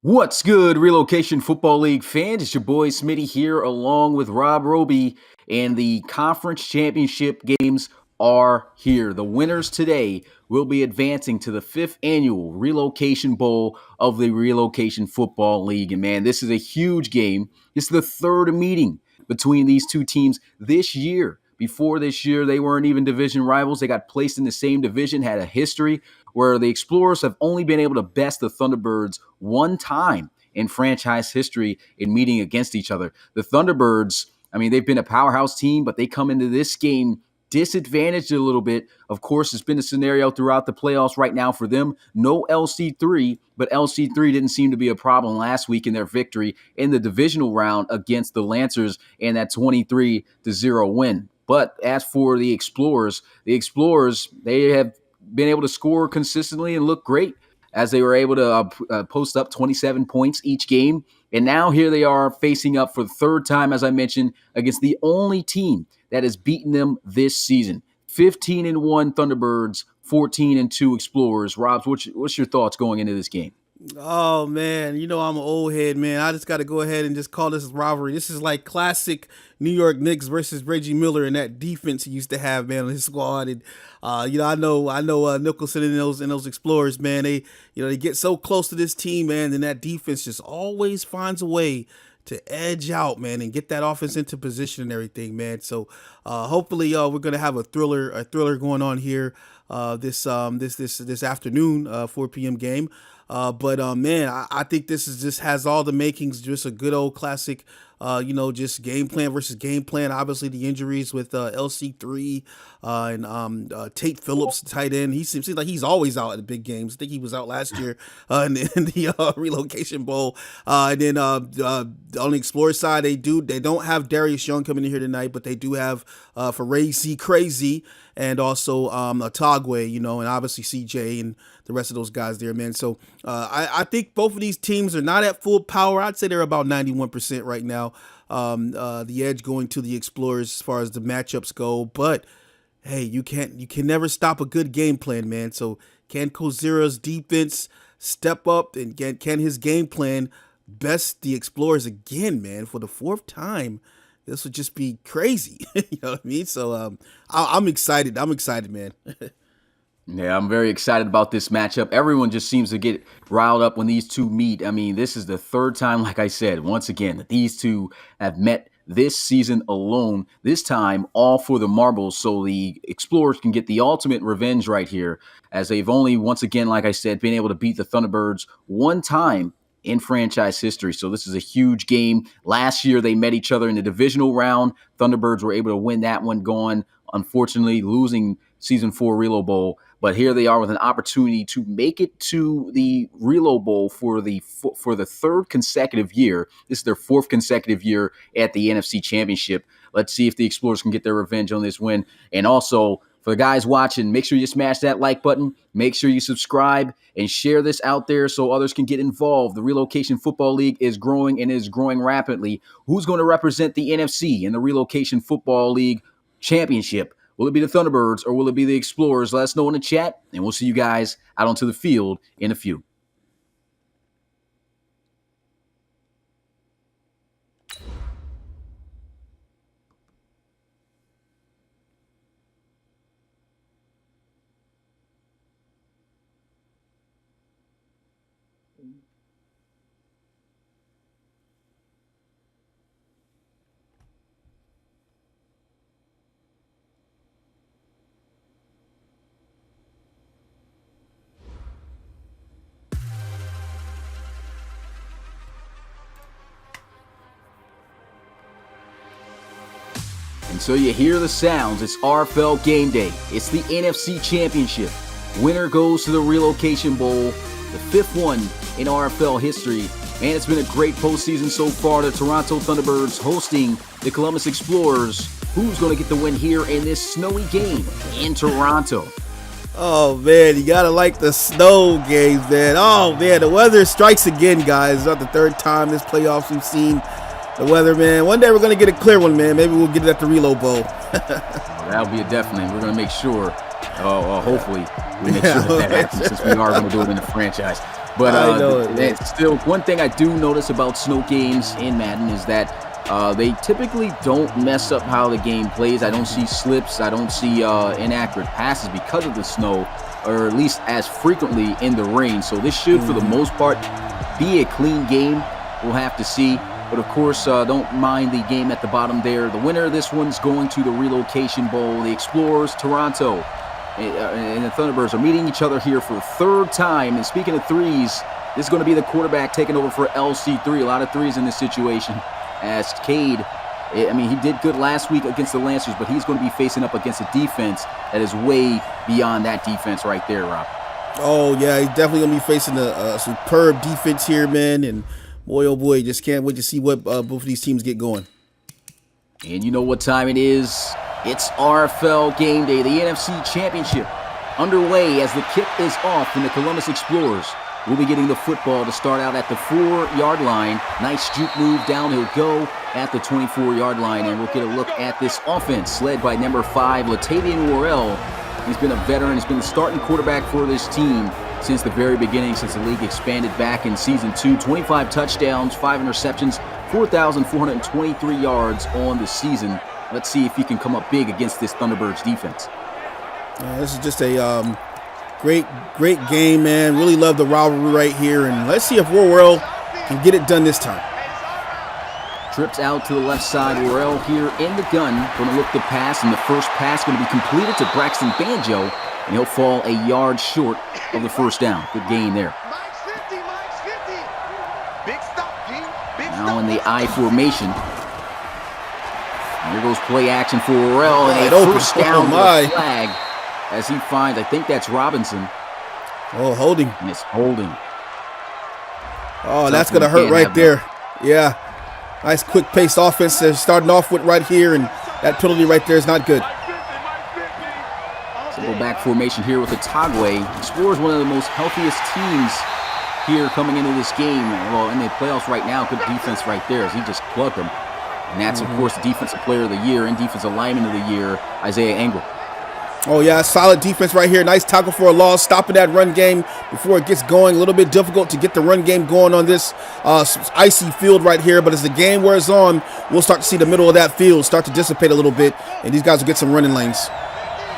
What's good, Relocation Football League fans? It's your boy Smitty here, along with Rob Roby, and the conference championship games are here. The winners today will be advancing to the 5th annual Relocation Bowl of the Relocation Football League. And man, this is a huge game. This is the third meeting between these two teams this year. Before this year, they weren't even division rivals. They got placed in the same division, had a history where the Explorers have only been able to best the Thunderbirds one time in franchise history in meeting against each other. The Thunderbirds, I mean, they've been a powerhouse team, but they come into this game disadvantaged a little bit. Of course, it's been a scenario throughout the playoffs right now for them. No LC3, but LC3 didn't seem to be a problem last week in their victory in the divisional round against the Lancers and that 23-0 win. But as for the Explorers, they have been able to score consistently and look great as they were able to post up 27 points each game. And now here they are facing up for the third time, as I mentioned, against the only team that has beaten them this season. 15-1 Thunderbirds, 14-2 Explorers. Robs, what's your thoughts going into this game? Oh man, you know I'm an old head, man. I just got to go ahead and just call this a rivalry. This is like classic New York Knicks versus Reggie Miller and that defense he used to have, man, on his squad. And I know Nicholson and those Explorers, man. They get so close to this team, man, and that defense just always finds a way to edge out, man, and get that offense into position and everything, man. So hopefully we're gonna have a thriller going on here this afternoon, 4 p.m. game. But man, I think this just has all the makings, just a good old classic, just game plan versus game plan. Obviously, the injuries with LC3 and Tate Phillips, tight end. He seems like he's always out at the big games. I think he was out last year in the Relocation Bowl. And then on the Explorer side, they don't have Darius Young coming in here tonight, but they do have Farazi Crazy and also Atagwe, and obviously CJ and the rest of those guys there, man. So I think both of these teams are not at full power. I'd say they're about 91% right now. The edge going to the Explorers as far as the matchups go. But hey, you can never stop a good game plan, man. So can Kozira's defense step up, and can his game plan best the Explorers again, man, for the fourth time? This would just be crazy. You know what I mean? So I'm excited. I'm excited, man. Yeah, I'm very excited about this matchup. Everyone just seems to get riled up when these two meet. I mean, this is the third time, like I said, once again, that these two have met this season alone, this time all for the marbles, so the Explorers can get the ultimate revenge right here, as they've only, once again, like I said, been able to beat the Thunderbirds one time in franchise history. So this is a huge game. Last year, they met each other in the divisional round. Thunderbirds were able to win that one, going, unfortunately, losing Season 4 Relo Bowl. But here they are with an opportunity to make it to the Relo Bowl for the third consecutive year. This is their fourth consecutive year at the NFC Championship. Let's see if the Explorers can get their revenge on this win. And also, for the guys watching, make sure you smash that like button. Make sure you subscribe and share this out there so others can get involved. The Relocation Football League is growing and is growing rapidly. Who's going to represent the NFC in the Relocation Football League Championship? Will it be the Thunderbirds or will it be the Explorers? Let us know in the chat, and we'll see you guys out onto the field in a few. And so you hear the sounds. It's RFL game day. It's the NFC Championship. Winner goes to the Relocation Bowl, the fifth one in RFL history. And it's been a great postseason so far. The Toronto Thunderbirds hosting the Columbus Explorers. Who's going to get the win here in this snowy game in Toronto? Oh man, you gotta like the snow games, man. Oh man, the weather strikes again, guys. It's not the third time this playoffs we've seen the weather, man. One day we're gonna get a clear one, man. Maybe we'll get it at the Relo Bowl. That'll be a definite. We're gonna make sure Hopefully we make sure that happens, since we are going to do it in the franchise. But I know it, still, one thing I do notice about snow games in Madden is that they typically don't mess up how the game plays. I don't see slips. I don't see inaccurate passes because of the snow, or at least as frequently in the rain. So this should, for the most part, be a clean game. We'll have to see. But, of course, don't mind the game at the bottom there. The winner of this one's going to the relocation bowl. The Explorers, Toronto, and the Thunderbirds are meeting each other here for the third time. And speaking of threes, this is going to be the quarterback taking over for LC3. A lot of threes in this situation, as Cade, I mean, he did good last week against the Lancers, but he's going to be facing up against a defense that is way beyond that defense right there, Rob. Oh, yeah, he's definitely going to be facing a superb defense here, man. And boy, oh boy, just can't wait to see what both of these teams get going. And you know what time it is? It's RFL game day, the NFC Championship, underway as the kick is off, and the Columbus Explorers will be getting the football to start out at the 4-yard line. Nice juke move down. He'll go at the 24-yard line, and we'll get a look at this offense led by number 5, Latavian Worrell. He's been a veteran. He's been the starting quarterback for this team since the very beginning, since the league expanded back in Season 2. 25 touchdowns, 5 interceptions, 4,423 yards on the season. Let's see if he can come up big against this Thunderbirds defense. This is just a great game, man. Really love the rivalry right here. And let's see if Worrell can get it done this time. Trips out to the left side. Worrell here in the gun. Going to look to pass, and the first pass going to be completed to Braxton Banjo. And he'll fall a yard short of the first down. Good gain there. Now in the I formation. Here goes play action for Worrell, and a first down with a flag as he finds, I think that's Robinson. Oh, holding. And it's holding. Oh, that's going to hurt right there. Yeah. Nice quick-paced offense they're starting off with right here, and that penalty right there is not good. Simple back formation here with the Tagway. Explorers one of the most healthiest teams here coming into this game. Well, in the playoffs right now, good defense right there as he just plugged them. And that's, of course, the Defensive Player of the Year and Defensive Lineman of the Year, Isaiah Ingram. Oh, yeah, solid defense right here. Nice tackle for a loss, stopping that run game before it gets going. A little bit difficult to get the run game going on this icy field right here. But as the game wears on, we'll start to see the middle of that field start to dissipate a little bit, and these guys will get some running lanes.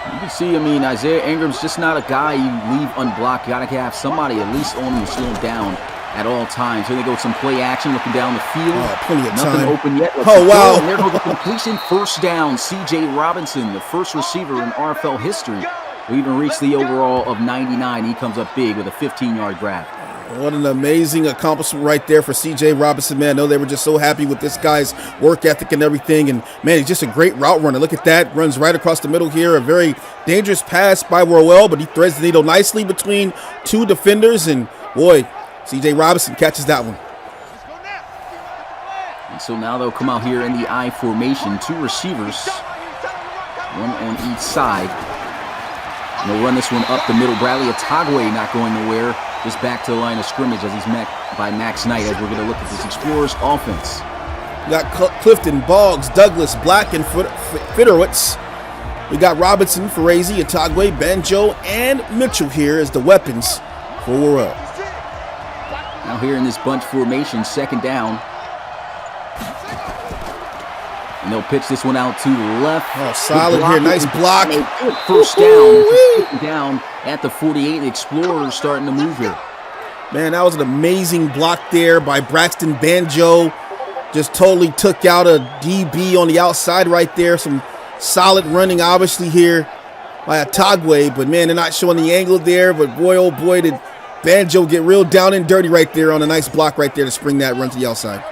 You can see, I mean, Isaiah Ingram's just not a guy you leave unblocked. You got to have somebody at least on him to slow him down at all times. Here they go, some play action, looking down the field. Plenty of Nothing time. Open yet. Oh, wow. And there goes the completion. First down. C.J. Robinson, the first receiver in RFL history who even reached the overall of 99. He comes up big with a 15-yard grab. What an amazing accomplishment right there for C.J. Robinson, man. I know they were just so happy with this guy's work ethic and everything. And, man, he's just a great route runner. Look at that. Runs right across the middle here. A very dangerous pass by Worrell, but he threads the needle nicely between two defenders. And, boy, C.J. Robinson catches that one. And so now they'll come out here in the I formation. Two receivers, one on each side. And they'll run this one up the middle. Bradley Atagwe not going nowhere. Just back to the line of scrimmage as he's met by Max Knight as we're going to look at this Explorers offense. We got Clifton, Boggs, Douglas, Black, and Fitterwitz. We got Robinson, Ferrazzi, Atagwe, Banjo, and Mitchell here as the weapons for Worrell. Now here in this bunch formation, second down. And they'll pitch this one out to the left. Oh, solid here. Nice block. First down. Down at the 48. The Explorers starting to move here. Man, that was an amazing block there by Braxton Banjo. Just totally took out a DB on the outside right there. Some solid running, obviously, here by Atagwe. But, man, they're not showing the angle there. But, boy, oh, boy, did Banjo get real down and dirty right there on a nice block right there to spring that run to the outside.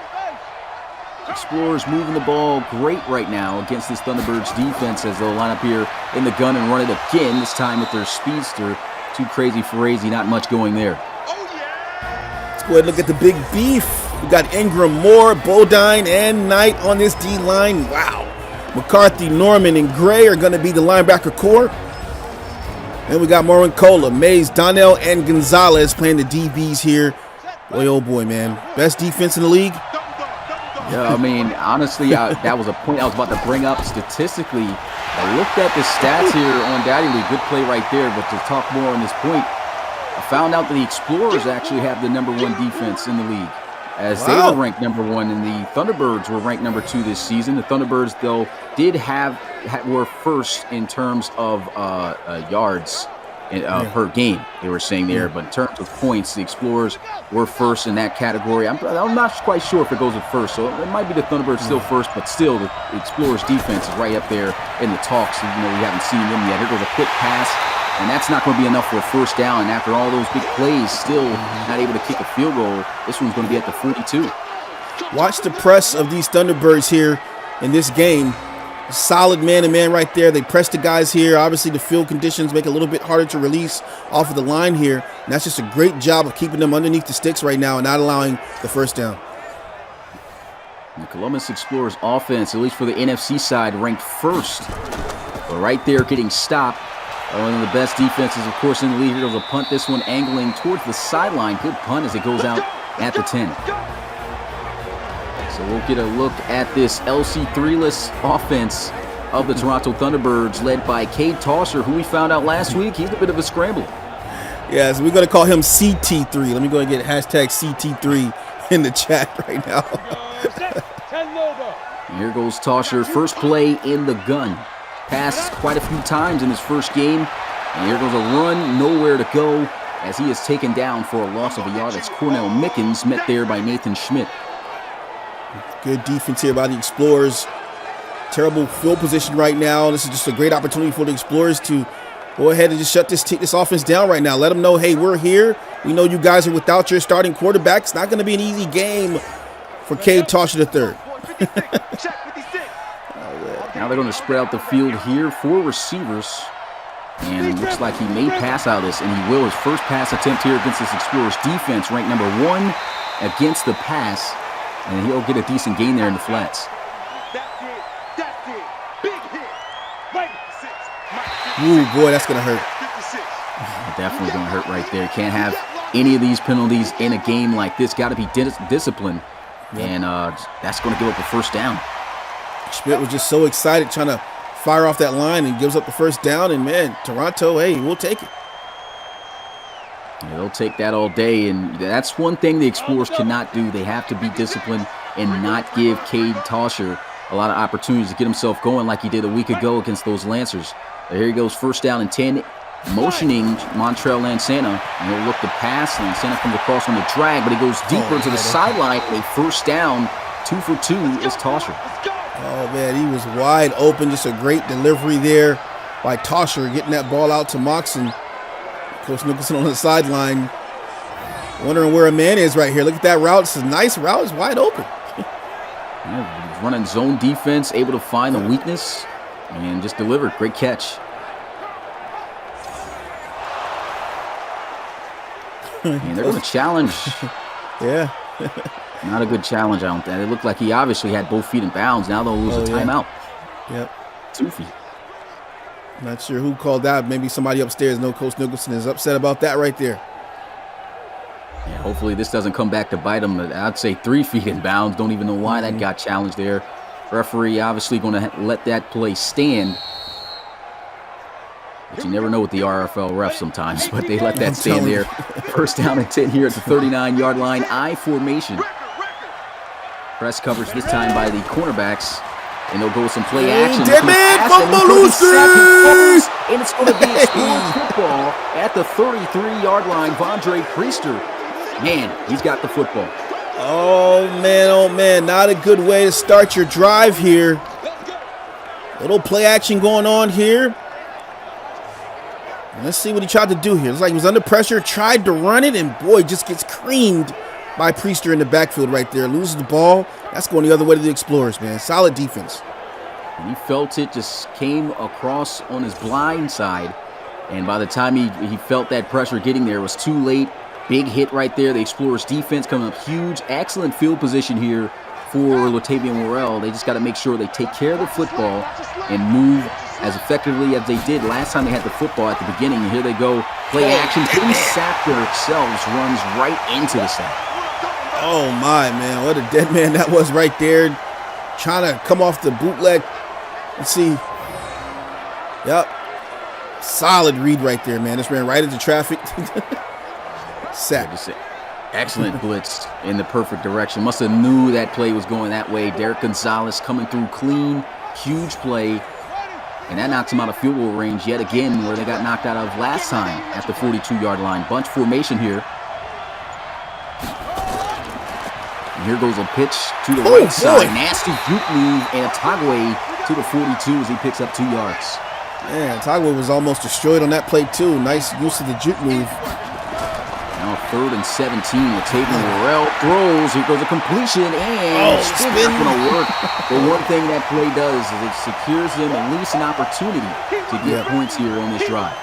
Explorers moving the ball great right now against this Thunderbirds defense as they'll line up here in the gun and run it again, this time with their speedster. Too crazy for Ferrazzi, not much going there. Let's go ahead and look at the big beef. We got Ingram, Moore, Bodine, and Knight on this D-line. Wow. McCarthy, Norman, and Gray are going to be the linebacker core. And we got Morin Cola, Mays, Donnell, and Gonzalez playing the DBs here. Boy, oh boy, man. Best defense in the league. Yeah, I mean, honestly, that was a point I was about to bring up. Statistically, I looked at the stats here on Daddy League. Good play right there. But to talk more on this point, I found out that the Explorers actually have the #1 defense in the league, as they were ranked #1, and the Thunderbirds were ranked #2 this season. The Thunderbirds, though, were first in terms of yards per game, they were saying there. But in terms of points, the Explorers were first in that category. I'm not quite sure if it goes at first, so it might be the Thunderbirds still first, but still the Explorers defense is right up there in the talks. We haven't seen them yet. Here goes a quick pass, and that's not going to be enough for a first down. And after all those big plays, still not able to kick a field goal. This one's going to be at the 42. Watch the press of these Thunderbirds here in this game. Solid man-to-man right there. They press the guys here. Obviously, the field conditions make it a little bit harder to release off of the line here. And that's just a great job of keeping them underneath the sticks right now and not allowing the first down. The Columbus Explorers offense, at least for the NFC side, ranked first. But right there getting stopped. One of the best defenses, of course, in the league. Here goes a punt. This one angling towards the sideline. Good punt as it goes out at the 10. So we'll get a look at this LC3-less offense of the Toronto Thunderbirds, led by Cade Tosher, who we found out last week. He's a bit of a scrambler. Yeah, so we're going to call him CT3. Let me go and get hashtag CT3 in the chat right now. Here goes Tosher. First play in the gun. Passed quite a few times in his first game. And here goes a run, nowhere to go, as he is taken down for a loss of a yard. That's Cornell Mickens, met there by Nathan Schmidt. Good defense here by the Explorers. Terrible field position right now. This is just a great opportunity for the Explorers to go ahead and just take this offense down right now. Let them know, hey, we're here. We know you guys are without your starting quarterback. It's not going to be an easy game for Cade Tosher III. Now they're going to spread out the field here for receivers. And it looks like he may pass out of this, and he will. His first pass attempt here against this Explorers defense, ranked #1 against the pass. And he'll get a decent gain there in the flats. Ooh, boy, that's going to hurt. Definitely going to hurt right there. Can't have any of these penalties in a game like this. Got to be disciplined. And that's going to give up a first down. Schmidt was just so excited trying to fire off that line and gives up the first down. And, man, Toronto, hey, we'll take it. Yeah, they'll take that all day, and that's one thing the Explorers cannot do. They have to be disciplined and not give Cade Tosher a lot of opportunities to get himself going like he did a week ago against those Lancers. But here he goes, first down and 10, motioning Montrell Lansana, and he'll look to pass. Lansana comes across on the drag, but he goes deeper to the sideline. A first down, 2 for 2 is Tosher. Oh, man, he was wide open. Just a great delivery there by Tosher, getting that ball out to Moxon. Coach Nicholson on the sideline, wondering where a man is right here. Look at that route. It's a nice route. It's wide open. Yeah, running zone defense, able to find the weakness and just deliver. Great catch. And they're going to challenge. Yeah. Not a good challenge, I don't think. It looked like he obviously had both feet in bounds. Now they'll lose a timeout. Yep. 2 feet. Not sure who called that. Maybe somebody upstairs. No, Coach Nicholson is upset about that right there. Yeah, hopefully this doesn't come back to bite him. I'd say 3 feet in bounds. Don't even know why that got challenged there. Referee obviously going to let that play stand. But you never know with the RFL refs sometimes, but they let that stand there. First down and 10 here at the 39-yard line. I formation. Press coverage this time by the cornerbacks. And they'll go with some play action. Dead man, fumble loose. And it's going to be Explorer football at the 33-yard line. Vondre Priester. Man, he's got the football. Oh, man. Not a good way to start your drive here. Little play action going on here. Let's see what he tried to do here. Looks like he was under pressure, tried to run it, and boy, just gets creamed by Priester in the backfield right there. Loses the ball. That's going the other way to the Explorers, man. Solid defense. And he felt it, just came across on his blind side. And by the time he felt that pressure getting there, it was too late. Big hit right there. The Explorers defense coming up huge. Excellent field position here for Latavian Worrell. They just got to make sure they take care of the football and move as effectively as they did last time they had the football at the beginning. And here they go. Play action. They sack themselves. Runs right into the sack. Oh, my, man. What a dead man that was right there. Trying to come off the bootleg. Let's see. Yep. Solid read right there, man. Just ran right into traffic. Sack. Excellent blitz in the perfect direction. Must have knew that play was going that way. Derek Gonzalez coming through clean, huge play. And that knocks him out of field goal range yet again, where they got knocked out of last time at the 42-yard line. Bunch formation here. And here goes a pitch to the right side. Nasty juke move, and Otagwe to the 42 as he picks up 2 yards. Man, Otagwe was almost destroyed on that play too. Nice use of the juke move. Now 3rd and 17. Latavian Worrell throws. Here goes a completion, and spin not going to work. The one thing that play does is it secures them at least an opportunity to get points here on this drive.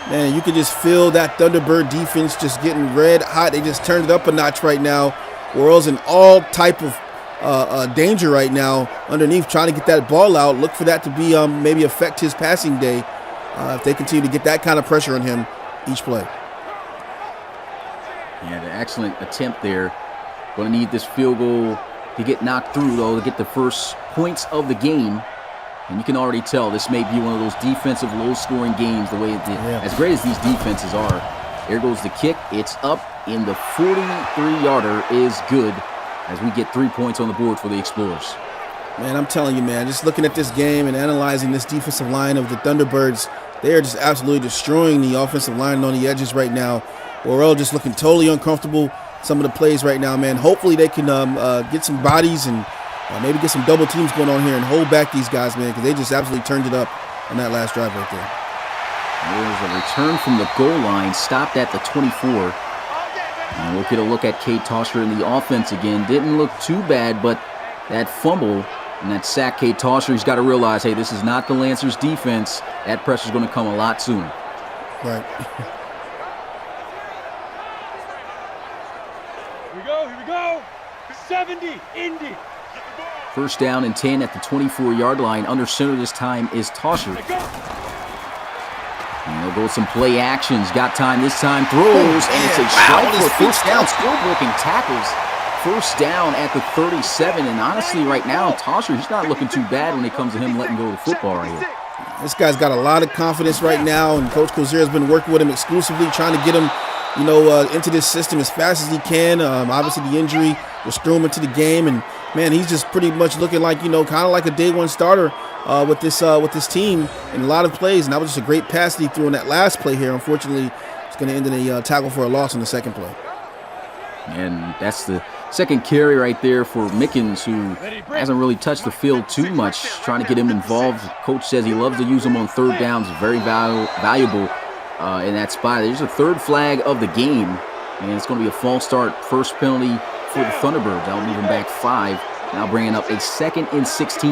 Man, you can just feel that Thunderbird defense just getting red hot. They just turned it up a notch right now. Worrell's in all type of danger right now underneath, trying to get that ball out. Look for that to be maybe affect his passing day if they continue to get that kind of pressure on him each play. Yeah, an excellent attempt there. Going to need this field goal to get knocked through, though, to get the first points of the game. And you can already tell this may be one of those defensive low-scoring games, the way it did. As great as these defenses are. There goes the kick. It's up, and the 43-yarder is good as we get 3 points on the board for the Explorers. Man, I'm telling you, man, just looking at this game and analyzing this defensive line of the Thunderbirds, they are just absolutely destroying the offensive line on the edges right now. Worrell just looking totally uncomfortable. Some of the plays right now, man. Hopefully they can get some bodies and maybe get some double teams going on here and hold back these guys, man, because they just absolutely turned it up on that last drive right there. There's a return from the goal line, stopped at the 24. And we'll get a look at Cade Tosher in the offense again. Didn't look too bad, but that fumble and that sack, Cade Tosher, he's got to realize, hey, this is not the Lancers' defense. That pressure's going to come a lot sooner. Right. Here we go. 70, Indy. First down and 10 at the 24-yard line. Under center this time is Tosher. And they'll go with some play actions. Got time this time. Throws, and it's a strike for first down. Still breaking tackles. First down at the 37. And honestly, right now, Tosher, he's not looking too bad when it comes to him letting go of the football right here. This guy's got a lot of confidence right now, and Coach Kosier's been working with him exclusively, trying to get him into this system as fast as he can. Obviously, the injury was threw him into the game, and man, he's just pretty much looking like kind of like a day one starter with this team in a lot of plays. And that was just a great pass that he threw in that last play here. Unfortunately, it's going to end in a tackle for a loss on the second play. And that's the second carry right there for Mickens, who hasn't really touched the field too much, trying to get him involved. Coach says he loves to use him on third downs. Very valuable in that spot. There's a third flag of the game, and it's going to be a false start. First penalty for the Thunderbirds. That'll move them back 5. Now bringing up a 2nd and 16.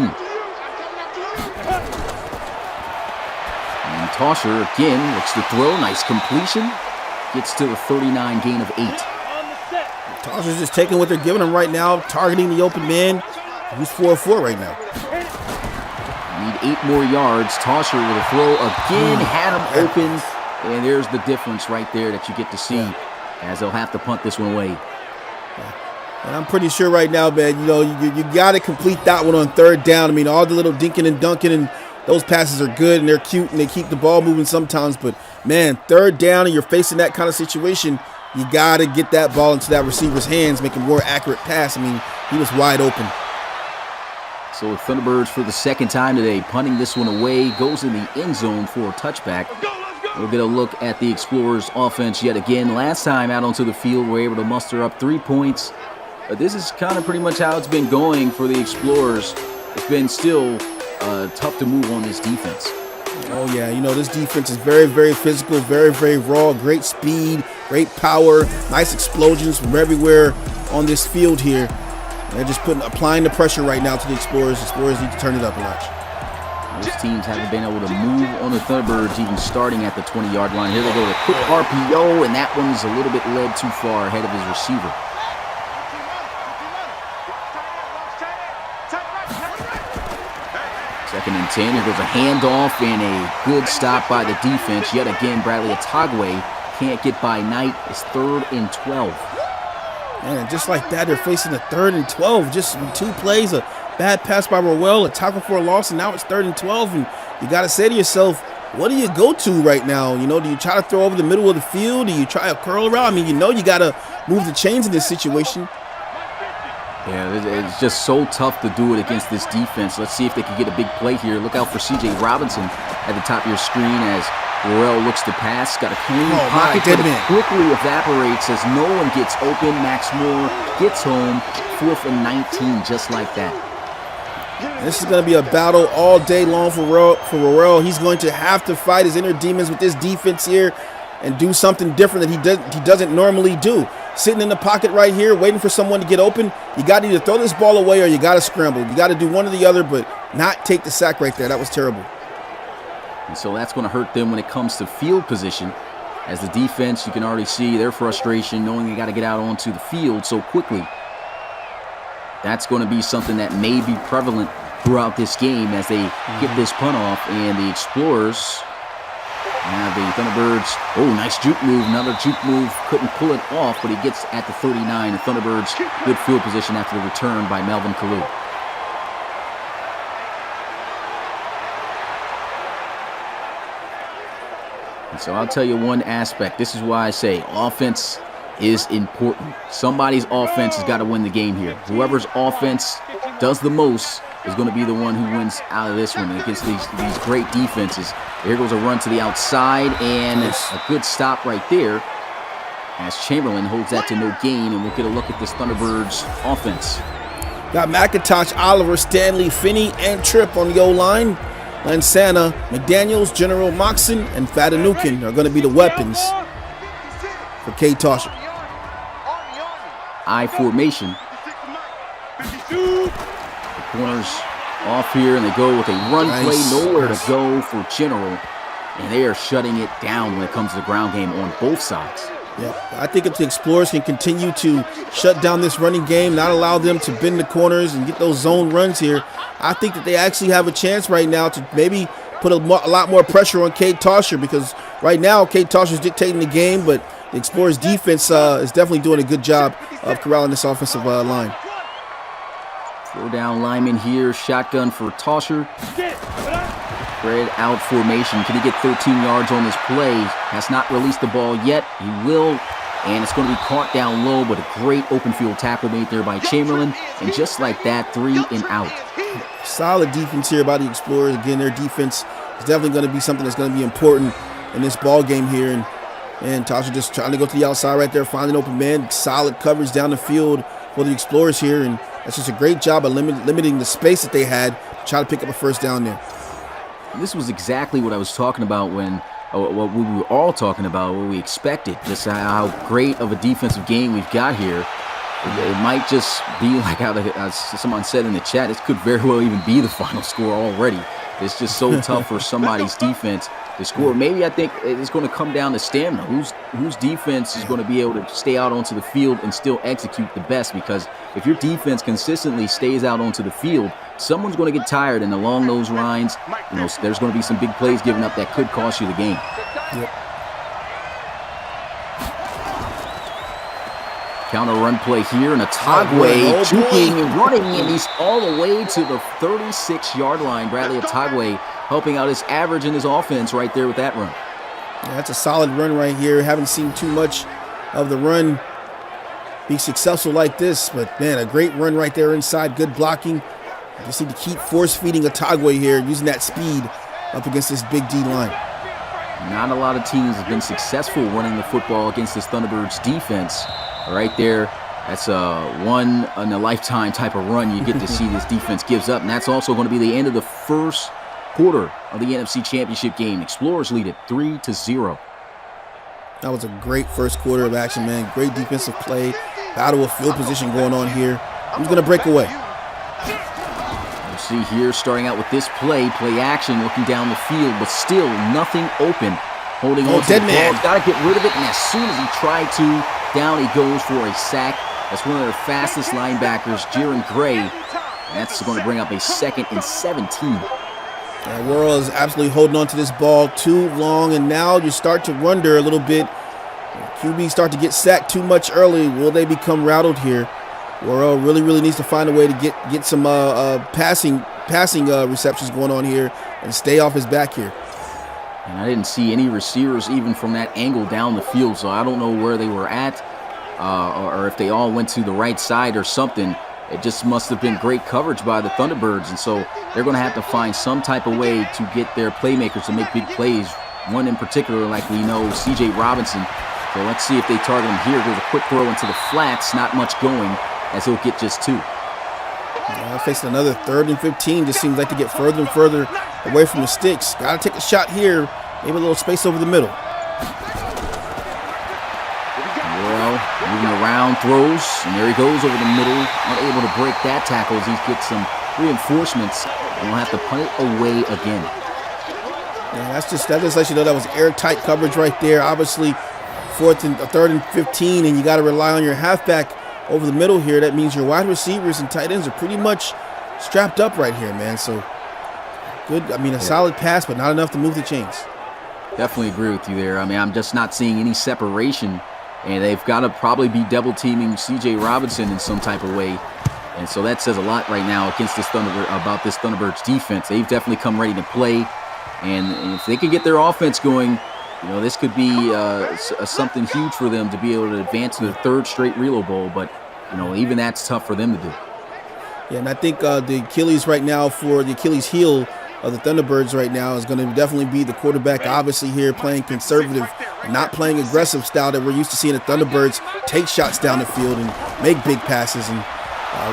And Tosher again looks to throw. Nice completion. Gets to the 39, gain of 8. Tosher's just taking what they're giving him right now, targeting the open man. He's 4-4 right now. Need 8 more yards. Tosher with a throw again. Had him open. And there's the difference right there that you get to see as they'll have to punt this one away. And I'm pretty sure right now, man, you got to complete that one on third down. I mean, all the little dinking and dunking, and those passes are good and they're cute and they keep the ball moving sometimes. But, man, third down and you're facing that kind of situation, you got to get that ball into that receiver's hands, make a more accurate pass. I mean, he was wide open. So the Thunderbirds for the second time today, punting this one away, goes in the end zone for a touchback. We'll get a look at the Explorers offense yet again. Last time out onto the field, we're able to muster up 3 points. But this is kind of pretty much how it's been going for the Explorers. It's been still tough to move on this defense. Oh, yeah. This defense is very, very physical, very, very raw, great speed, great power, nice explosions from everywhere on this field here. And they're just applying the pressure right now to the Explorers. The Explorers need to turn it up a notch. Most teams haven't been able to move on the Thunderbirds, even starting at the 20-yard line. Here they go with a quick RPO, and that one's a little bit led too far ahead of his receiver. Second and 10. Here goes a handoff and a good stop by the defense. Yet again, Bradley Otagwe can't get by Knight. It's 3rd and 12. Man, just like that, they're facing a 3rd and 12. Just 2 plays, a bad pass by Worrell, a tackle for a loss, and now it's 3rd and 12. And you got to say to yourself, what do you go to right now? You know, do you try to throw over the middle of the field? Do you try a curl around? I mean, you know, you got to move the chains in this situation. Yeah, it's just so tough to do it against this defense. Let's see if they can get a big play here. Look out for C.J. Robinson at the top of your screen as Worrell looks to pass. Got a clean pocket, but it quickly evaporates as no one gets open. Max Moore gets home, 4th and 19, just like that. This is going to be a battle all day long for Worrell. He's going to have to fight his inner demons with this defense here and do something different that he doesn't normally do. Sitting in the pocket right here, waiting for someone to get open. You got to either throw this ball away or you got to scramble. You got to do one or the other, but not take the sack right there. That was terrible. And so that's going to hurt them when it comes to field position. As the defense, you can already see their frustration knowing they got to get out onto the field so quickly. That's going to be something that may be prevalent throughout this game as they get this punt off, and the Explorers have the Thunderbirds. Oh, nice juke move. Another juke move. Couldn't pull it off, but he gets at the 39. The Thunderbirds, good field position after the return by Melvin Kalu. And so I'll tell you one aspect. This is why I say offense is important. Somebody's offense has got to win the game here. Whoever's offense does the most is going to be the one who wins out of this one against these great defenses. Here goes a run to the outside, and a good stop right there as Chamberlain holds that to no gain, and we'll get a look at this Thunderbirds offense. Got McIntosh, Oliver, Stanley, Finney, and Tripp on the O-line. Lansana, McDaniels, General Moxon, and Fadanukin are going to be the weapons for Cade Tosher. I formation. The corners off here, and they go with a run play. Nowhere to go for General, and they are shutting it down when it comes to the ground game on both sides. Yeah, I think if the Explorers can continue to shut down this running game, not allow them to bend the corners and get those zone runs here, I think that they actually have a chance right now to maybe put a lot more pressure on Cade Tosher, because right now Cade Tosher is dictating the game, but the Explorers defense is definitely doing a good job of corralling this offensive line. Throw down lineman here, shotgun for Tosher. Spread out formation. Can he get 13 yards on this play? Has not released the ball yet. He will, and it's going to be caught down low, but a great open field tackle made there by Chamberlain. And just like that, 3 and out. Solid defense here by the Explorers. Again, their defense is definitely going to be something that's going to be important in this ball game here. And Tosher just trying to go to the outside right there, find an open man. Solid coverage down the field for the Explorers here. And that's just a great job of limiting the space that they had to try to pick up a first down there. This was exactly what I was talking about when what we were all talking about, what we expected, just how great of a defensive game we've got here. It might just be like how someone said in the chat, this could very well even be the final score already. It's just so tough for somebody's defense to score. Maybe I think it's going to come down to stamina. Whose defense is going to be able to stay out onto the field and still execute the best? Because if your defense consistently stays out onto the field, someone's going to get tired, and along those lines, there's going to be some big plays given up that could cost you the game. Yep. Counter run play here, and a Otagwe juking and running, and he's all the way to the 36-yard line. Bradley Otagwe helping out his average in his offense right there with that run. Yeah, that's a solid run right here. Haven't seen too much of the run be successful like this, but man, a great run right there inside. Good blocking. You just need to keep force-feeding Otagwe here, using that speed up against this big D line. Not a lot of teams have been successful running the football against this Thunderbirds defense. Right there, that's a one-in-a-lifetime type of run you get to see this defense gives up. And that's also going to be the end of the first quarter of the NFC Championship game. Explorers lead it 3-0. That was a great first quarter of action, man. Great defensive play. Battle of field position going on here. Who's going to break away? We'll see here, starting out with this play action, looking down the field, but still nothing open. Holding on to the ball, got to get rid of it, and as soon as he tried to, down he goes for a sack. That's one of their fastest linebackers, Jaron Gray. That's going to bring up a 2nd and 17. Yeah, Worrell is absolutely holding on to this ball too long, and now you start to wonder a little bit. QB start to get sacked too much early. Will they become rattled here? Worrell really needs to find a way to get some passing receptions going on here and stay off his back here. And I didn't see any receivers even from that angle down the field, so I don't know where they were at or if they all went to the right side or something. It just must have been great coverage by the Thunderbirds, and so they're going to have to find some type of way to get their playmakers to make big plays. One in particular, like we know, C.J. Robinson. So let's see if they target him here. There's a quick throw into the flats, not much going, as he'll get just 2. Facing another 3rd and 15. Just seems like to get further and further away from the sticks. Got to take a shot here. Maybe a little space over the middle. Well, moving around, throws, and there he goes over the middle. Unable to break that tackle as he gets some reinforcements. And we'll have to punt it away again. Yeah, that just lets you know that was airtight coverage right there. Obviously, 3rd and 15, and you got to rely on your halfback over the middle here. That means your wide receivers and tight ends are pretty much strapped up right here, man. So good. I mean, a solid pass, but not enough to move the chains. Definitely agree with you there. I mean, I'm just not seeing any separation, and they've got to probably be double teaming C.J. Robinson in some type of way. And so that says a lot right now against this about this Thunderbirds defense. They've definitely come ready to play, and if they can get their offense going, you know, this could be something huge for them to be able to advance to the 3rd straight Relo Bowl. But you know, even that's tough for them to do. Yeah, and I think the Achilles right now for the Achilles heel of the Thunderbirds right now is going to definitely be the quarterback. Obviously here playing conservative, not playing aggressive style that we're used to seeing the Thunderbirds take shots down the field and make big passes. And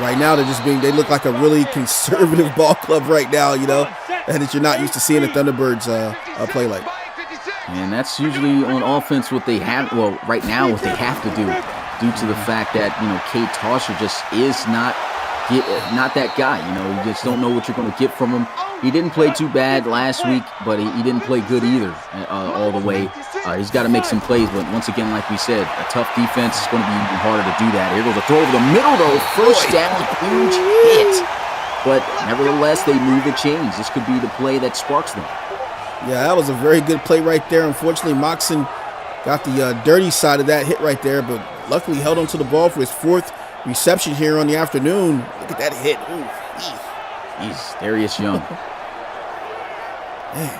right now they look like a really conservative ball club right now, you know, and that you're not used to seeing the Thunderbirds play like. And that's usually on offense what they have. Well, right now what they have to do, due to the fact that, you know, Cade Tosher just is not that guy. You know, you just don't know what you're going to get from him. He didn't play too bad last week, but he didn't play good either all the way. He's got to make some plays, but once again, like we said, a tough defense is going to be even harder to do that. Here goes a throw over the middle, though. First down, huge hit. But nevertheless, they move the chains. This could be the play that sparks them. Yeah, that was a very good play right there. Unfortunately, Moxon got the dirty side of that hit right there, but luckily held onto the ball for his 4th reception here on the afternoon. Look at that hit. Ooh, he's Darius Young. Man.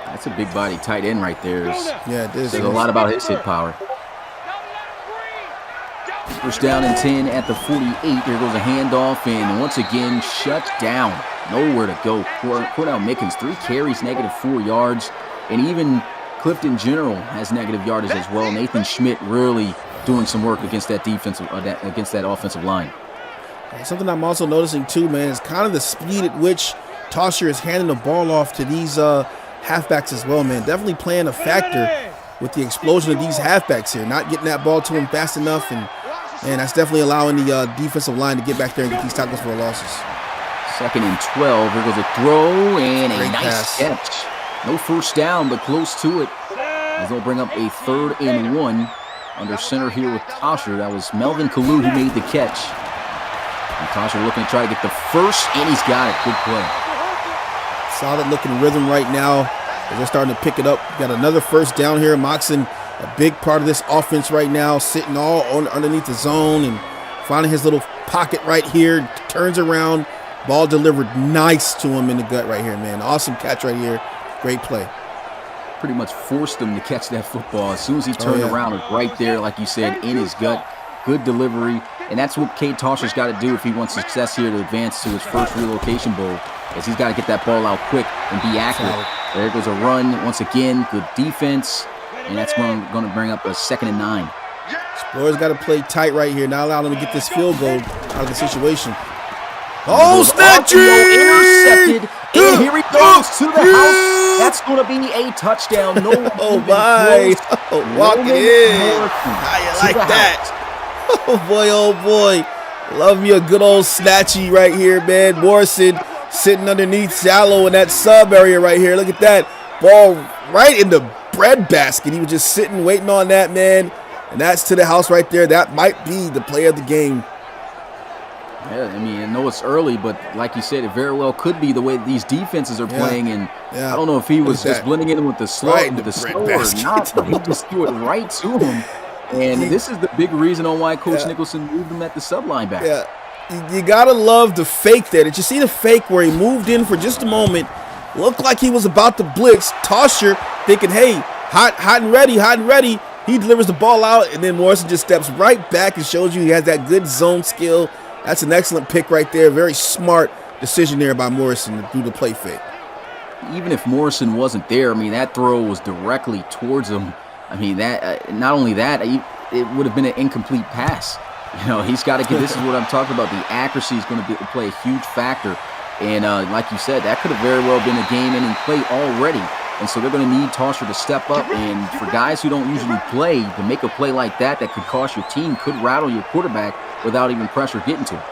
That's a big body tight end right there. Yeah, it is. Says a lot about his hit power. First down and 10 at the 48. There goes a handoff, and once again shut down. Nowhere to go. Cordell Mickens, 3 carries, -4 yards, and even Clifton General has negative yardage as well. Nathan Schmidt really doing some work against that offensive line. Something I'm also noticing too, man, is kind of the speed at which Tosher is handing the ball off to these halfbacks as well, man. Definitely playing a factor with the explosion of these halfbacks here, not getting that ball to him fast enough, and man, that's definitely allowing the defensive line to get back there and get these tackles for losses. 2nd and 12. Here goes a throw and a nice catch. No first down, but close to it. As they'll bring up a 3rd and 1 under center here with Tosher. That was Melvin Kalu who made the catch. And Tosher looking to try to get the first, and he's got it. Good play. Solid looking rhythm right now as they're starting to pick it up. Got another first down here. Moxon, a big part of this offense right now, sitting all underneath the zone and finding his little pocket right here. Turns around. Ball delivered nice to him in the gut right here, man. Awesome catch right here. Great play. Pretty much forced him to catch that football. As soon as he turned around, it was right there, like you said, in his gut. Good delivery. And that's what Cade Tosher's got to do if he wants success here to advance to his 1st relocation bowl, is he's got to get that ball out quick and be accurate. There goes a run. Once again, good defense. And that's going to bring up a 2nd and 9. Explorers got to play tight right here, not allow them to get this field goal out of the situation. Oh, snatchy! Intercepted, and here he goes to the house. That's going to be a touchdown. No, oh my! Walk it in. How you like that? Oh boy! Love me a good old snatchy right here, man. Morrison sitting underneath Shallow in that sub area right here. Look at that ball right in the bread basket. He was just sitting waiting on that, man. And that's to the house right there. That might be the play of the game. Yeah, I mean, I know it's early, but like you said, it very well could be the way these defenses are playing. And I don't know if he was just blending in with the slow, or not, but he just threw it right to him. And this is the big reason on why Coach Nicholson moved him at the sub linebacker. Yeah, you gotta love the fake there. Did you see the fake where he moved in for just a moment, Looked like he was about to blitz. Tosher thinking, hey, hot and ready. He delivers the ball out, and then Morrison just steps right back and shows you he has that good zone skill. That's an excellent pick right there. Very smart decision there by Morrison to do the play fake. Even if Morrison wasn't there, I mean, that throw was directly towards him. I mean, that not only that, it would have been an incomplete pass. He's got to get, this is what I'm talking about. The accuracy is going to play a huge factor. And like you said, that could have very well been a game-ending play already. And so they're going to need Tosher to step up. And for guys who don't usually play, to make a play like that could cost your team, could rattle your quarterback without even pressure getting to him.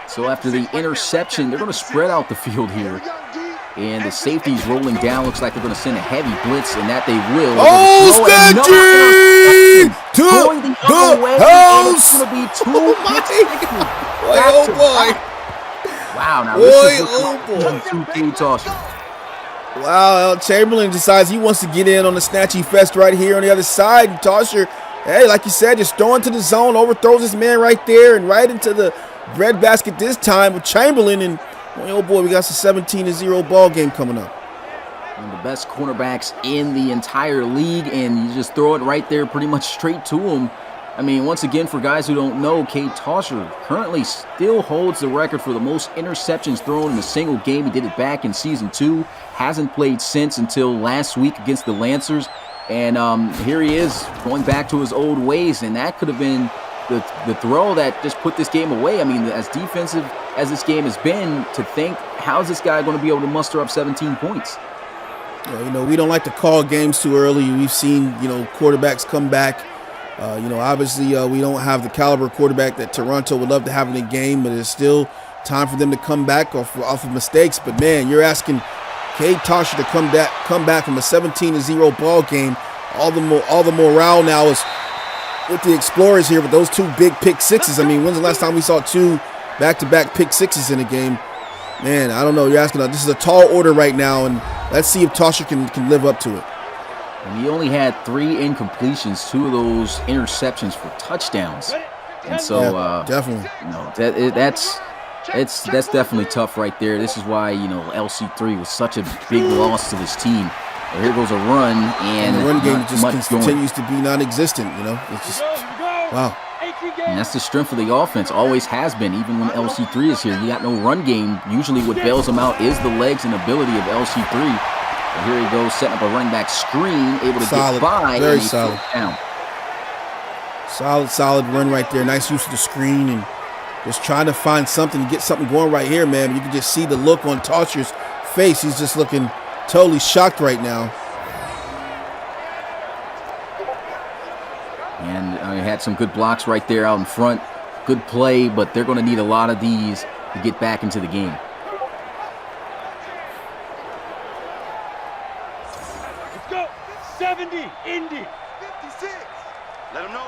So after the interception, they're going to spread out the field here. And the safety's rolling down. Looks like they're going to send a heavy blitz, and that they will. Oh, Sketchy! To the house! It's going to be two picks. Oh, boy. Wow, now this is two tosses. Wow, Chamberlain decides he wants to get in on the snatchy fest right here on the other side. And Tosher, hey, like you said, just throwing to the zone, overthrows his man right there and right into the breadbasket this time with Chamberlain. And oh boy, we got some 17-0 ball game coming up. One of the best cornerbacks in the entire league, and you just throw it right there pretty much straight to him. I mean, once again, for guys who don't know, Cade Tosher currently still holds the record for the most interceptions thrown in a single game. He did it back in Season 2. Hasn't played since until last week against the Lancers. And here he is going back to his old ways, and that could have been the throw that just put this game away. I mean, as defensive as this game has been, to think, how's this guy going to be able to muster up 17 points? Yeah, we don't like to call games too early. We've seen, quarterbacks come back. Obviously, we don't have the caliber quarterback that Toronto would love to have in the game, but it's still time for them to come back off of mistakes. But, man, you're asking Cade Tosher to come back from a 17-0 ball game. All the morale now is with the Explorers here with those two big pick sixes. I mean, when's the last time we saw two back-to-back pick sixes in a game? Man, I don't know. You're asking, this is a tall order right now, and let's see if Tosher can live up to it. And he only had 3 incompletions, 2 of those interceptions for touchdowns. And so, definitely, that's definitely tough right there. This is why LC3 was such a big loss to this team. Well, here goes a run, and the run game just continues to be non-existent. It's just wow. And that's the strength of the offense. Always has been, even when LC3 is here. You got no run game. Usually, what bails them out is the legs and ability of LC3. But here he goes, setting up a running back screen, able to get by. Very and solid. Down. Solid run right there. Nice use of the screen and just trying to find something to get something going right here, man. You can just see the look on Tosher's face. He's just looking totally shocked right now. And he had some good blocks right there out in front. Good play, but they're going to need a lot of these to get back into the game. Let's go. 70, Indy. 56. Let him know.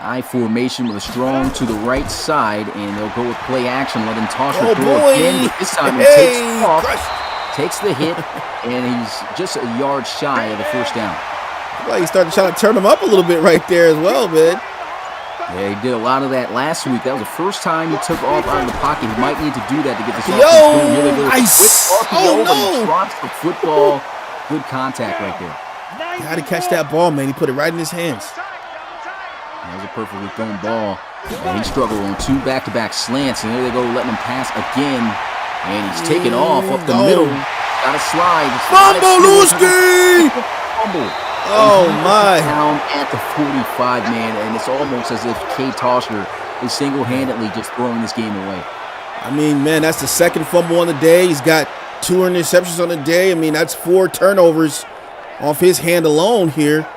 I formation with a strong to the right side, and they'll go with play action, letting Tosher throw again. But this time he takes off, takes the hit, and he's just a yard shy of the first down. Well, he started trying to turn him up a little bit right there as well, man. Yeah, he did a lot of that last week. That was the first time he took off out of the pocket. He might need to do that to get this offense going. Nice! Oh, no! He drops the football. Good contact right there. He had to catch that ball, man. He put it right in his hands. That was a perfectly thrown ball. And he struggled on 2 back-to-back slants, and there they go, letting him pass again. And he's taking off up the middle. Got to slide. Fumble-looski! Fumble. Oh, my. Down at the 45, man, and it's almost as if Cade Tosher is single-handedly just throwing this game away. I mean, man, that's the second fumble on the day. He's got 2 interceptions on the day. I mean, that's 4 turnovers off his hand alone here.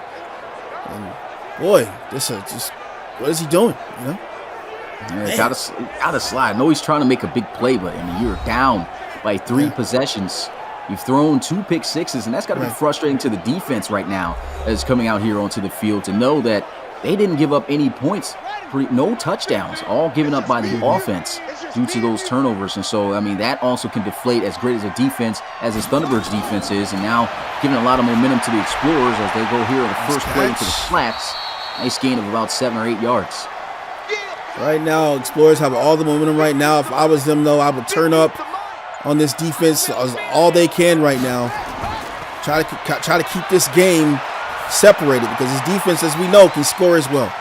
And boy, this is just, what is he doing? Yeah, gotta slide. I know he's trying to make a big play, but I mean, you're down by 3 possessions. You've thrown 2 pick sixes, and that's got to be frustrating to the defense right now as coming out here onto the field to know that they didn't give up any points, no touchdowns, all given up by the offense due to those turnovers. And so, I mean, that also can deflate as great as a defense as this Thunderbirds defense is, and now giving a lot of momentum to the Explorers as they go here on the first play into the flats. Nice gain of about 7 or 8 yards. Right now, Explorers have all the momentum right now. If I was them, though, I would turn up on this defense all they can right now. Try to keep this game separated because this defense, as we know, can score as well.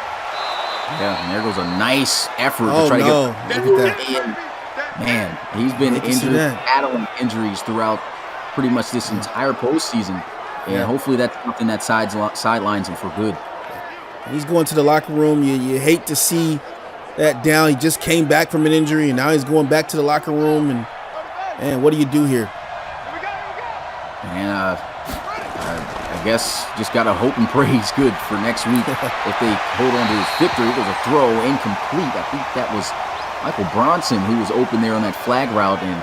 Yeah, and there goes a nice effort to try to get in. Man, he's been injured, battling injuries throughout pretty much this entire postseason. And hopefully that's something that sidelines him for good. He's going to the locker room. You hate to see that down. He just came back from an injury, and now he's going back to the locker room. And what do you do here? And I guess just got to hope and pray he's good for next week. If they hold on to his victory, it was a throw incomplete. I think that was Michael Bronson who was open there on that flag route, and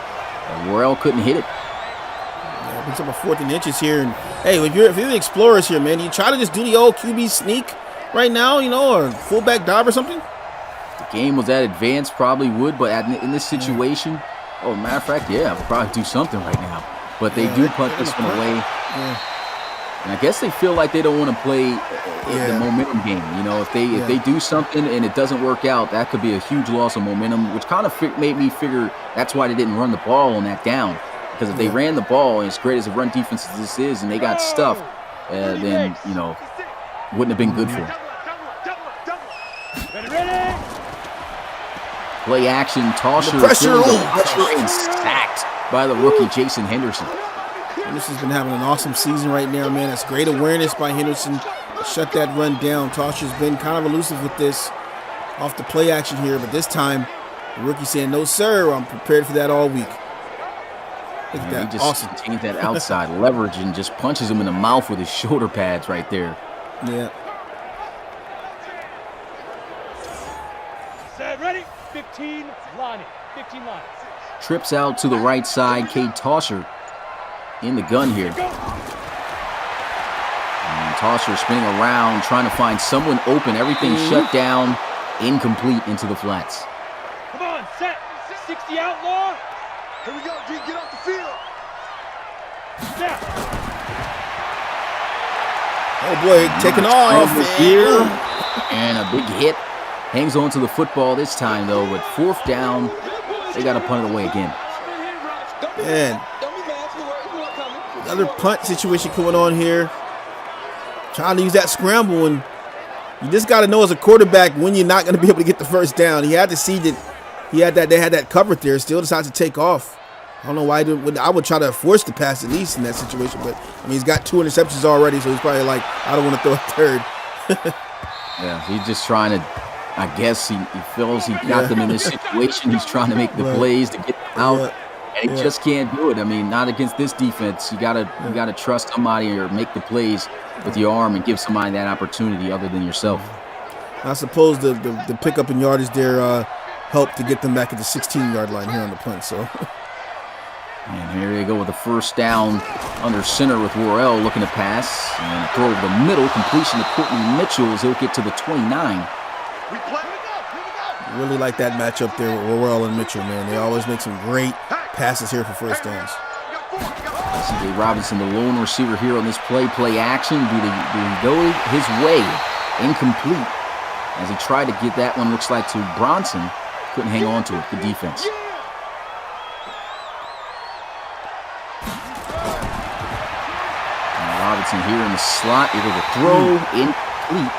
Worrell couldn't hit it. Yeah, it's up a 4th and inches here. And hey, if you're the Explorers here, man, you try to just do the old QB sneak right now, or fullback dive or something. If the game was at advance, probably would, but in this situation, matter of fact, I would probably do something right now. But they do punt this one away. Yeah. And I guess they feel like they don't want to play the momentum game. If they do something and it doesn't work out, that could be a huge loss of momentum, which kind of made me figure that's why they didn't run the ball on that down. Because if they ran the ball, and as great as a run defense as this is, and they got stuffed, then, wouldn't have been good for them. Play action, Tosher, pressure and sacked by the rookie Jason Henderson. Henderson's been having an awesome season right now, man. That's great awareness by Henderson. Shut that run down. Tosher's been kind of elusive with this off the play action here, but this time the rookie saying, "No, sir, I'm prepared for that all week." Look at that. He just contains that outside leverage and just punches him in the mouth with his shoulder pads right there. Yeah. Set, ready? 15 line. 15 line. Trips out to the right side. Cade Tosher in the gun here. And Tosher spinning around, trying to find someone open. Everything shut down. Incomplete into the flats. Come on, set. 60 outlaw. Here we go, G. Get off the field. Snap. Oh, boy, taking off here. And a big hit. Hangs on to the football this time, though. With 4th down, they got to punt it away again. Man. Another punt situation going on here. Trying to use that scramble, and you just got to know as a quarterback when you're not going to be able to get the first down. He had to see that they had that covered there. Still decided to take off. I don't know why I would try to force the pass at least in that situation, but I mean he's got 2 interceptions already, so he's probably like, I don't want to throw a third. Yeah, he's just trying to. I guess he feels he got them in this situation. He's trying to make the plays to get them out. And he just can't do it. I mean, not against this defense. You gotta trust somebody or make the plays with your arm and give somebody that opportunity other than yourself. I suppose the pickup in yardage there helped to get them back at the 16-yard line here on the punt. So, and here they go with the 1st down under center with Worrell looking to pass and throw over the middle. Completion to Courtney Mitchell as he'll get to the 29. Really like that matchup there with Worrell and Mitchell, man. They always make some great passes here for first downs. C.J. Robinson, the lone receiver here on this play action. Do he go his way? Incomplete. As he tried to get that one, looks like to Bronson. Couldn't hang on to it. Good defense. And Robinson here in the slot. Able to throw. Incomplete.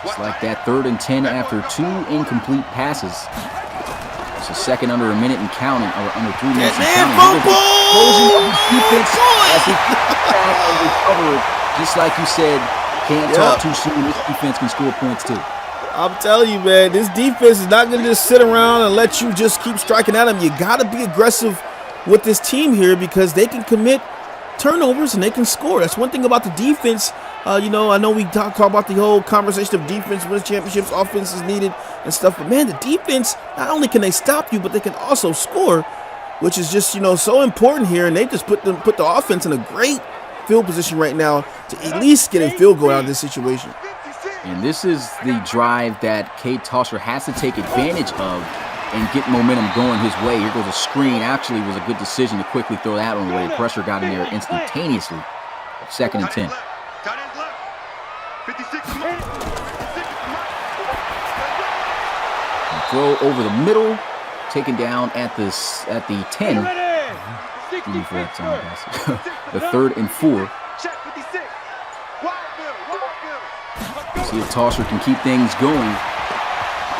Just like that, 3rd and 10 after 2 incomplete passes. It's a second under a minute and counting, or under 3 minutes and counting. Defense as he back and recover it. Just like you said, can't talk too soon. This defense can score points too. I'm telling you, man, this defense is not going to just sit around and let you just keep striking at them. You got to be aggressive with this team here because they can commit turnovers and they can score. That's one thing about the defense. I know we talk about the whole conversation of defense wins championships, offense is needed and stuff, but man, the defense, not only can they stop you, but they can also score, which is just, so important here, and they just put the offense in a great field position right now to at least get a field goal out of this situation. And this is the drive that Cade Tosher has to take advantage of and get momentum going his way. Here goes a screen. Actually, it was a good decision to quickly throw that one away. The pressure got in there instantaneously. 2nd and 10. Tight end left. 56 to Mike. 56 to Mike. Throw over the middle, taken down at the 10. Excuse me for that sound, guys. The 3rd and 4. Check 56. Wild Bill. See if Tosser can keep things going.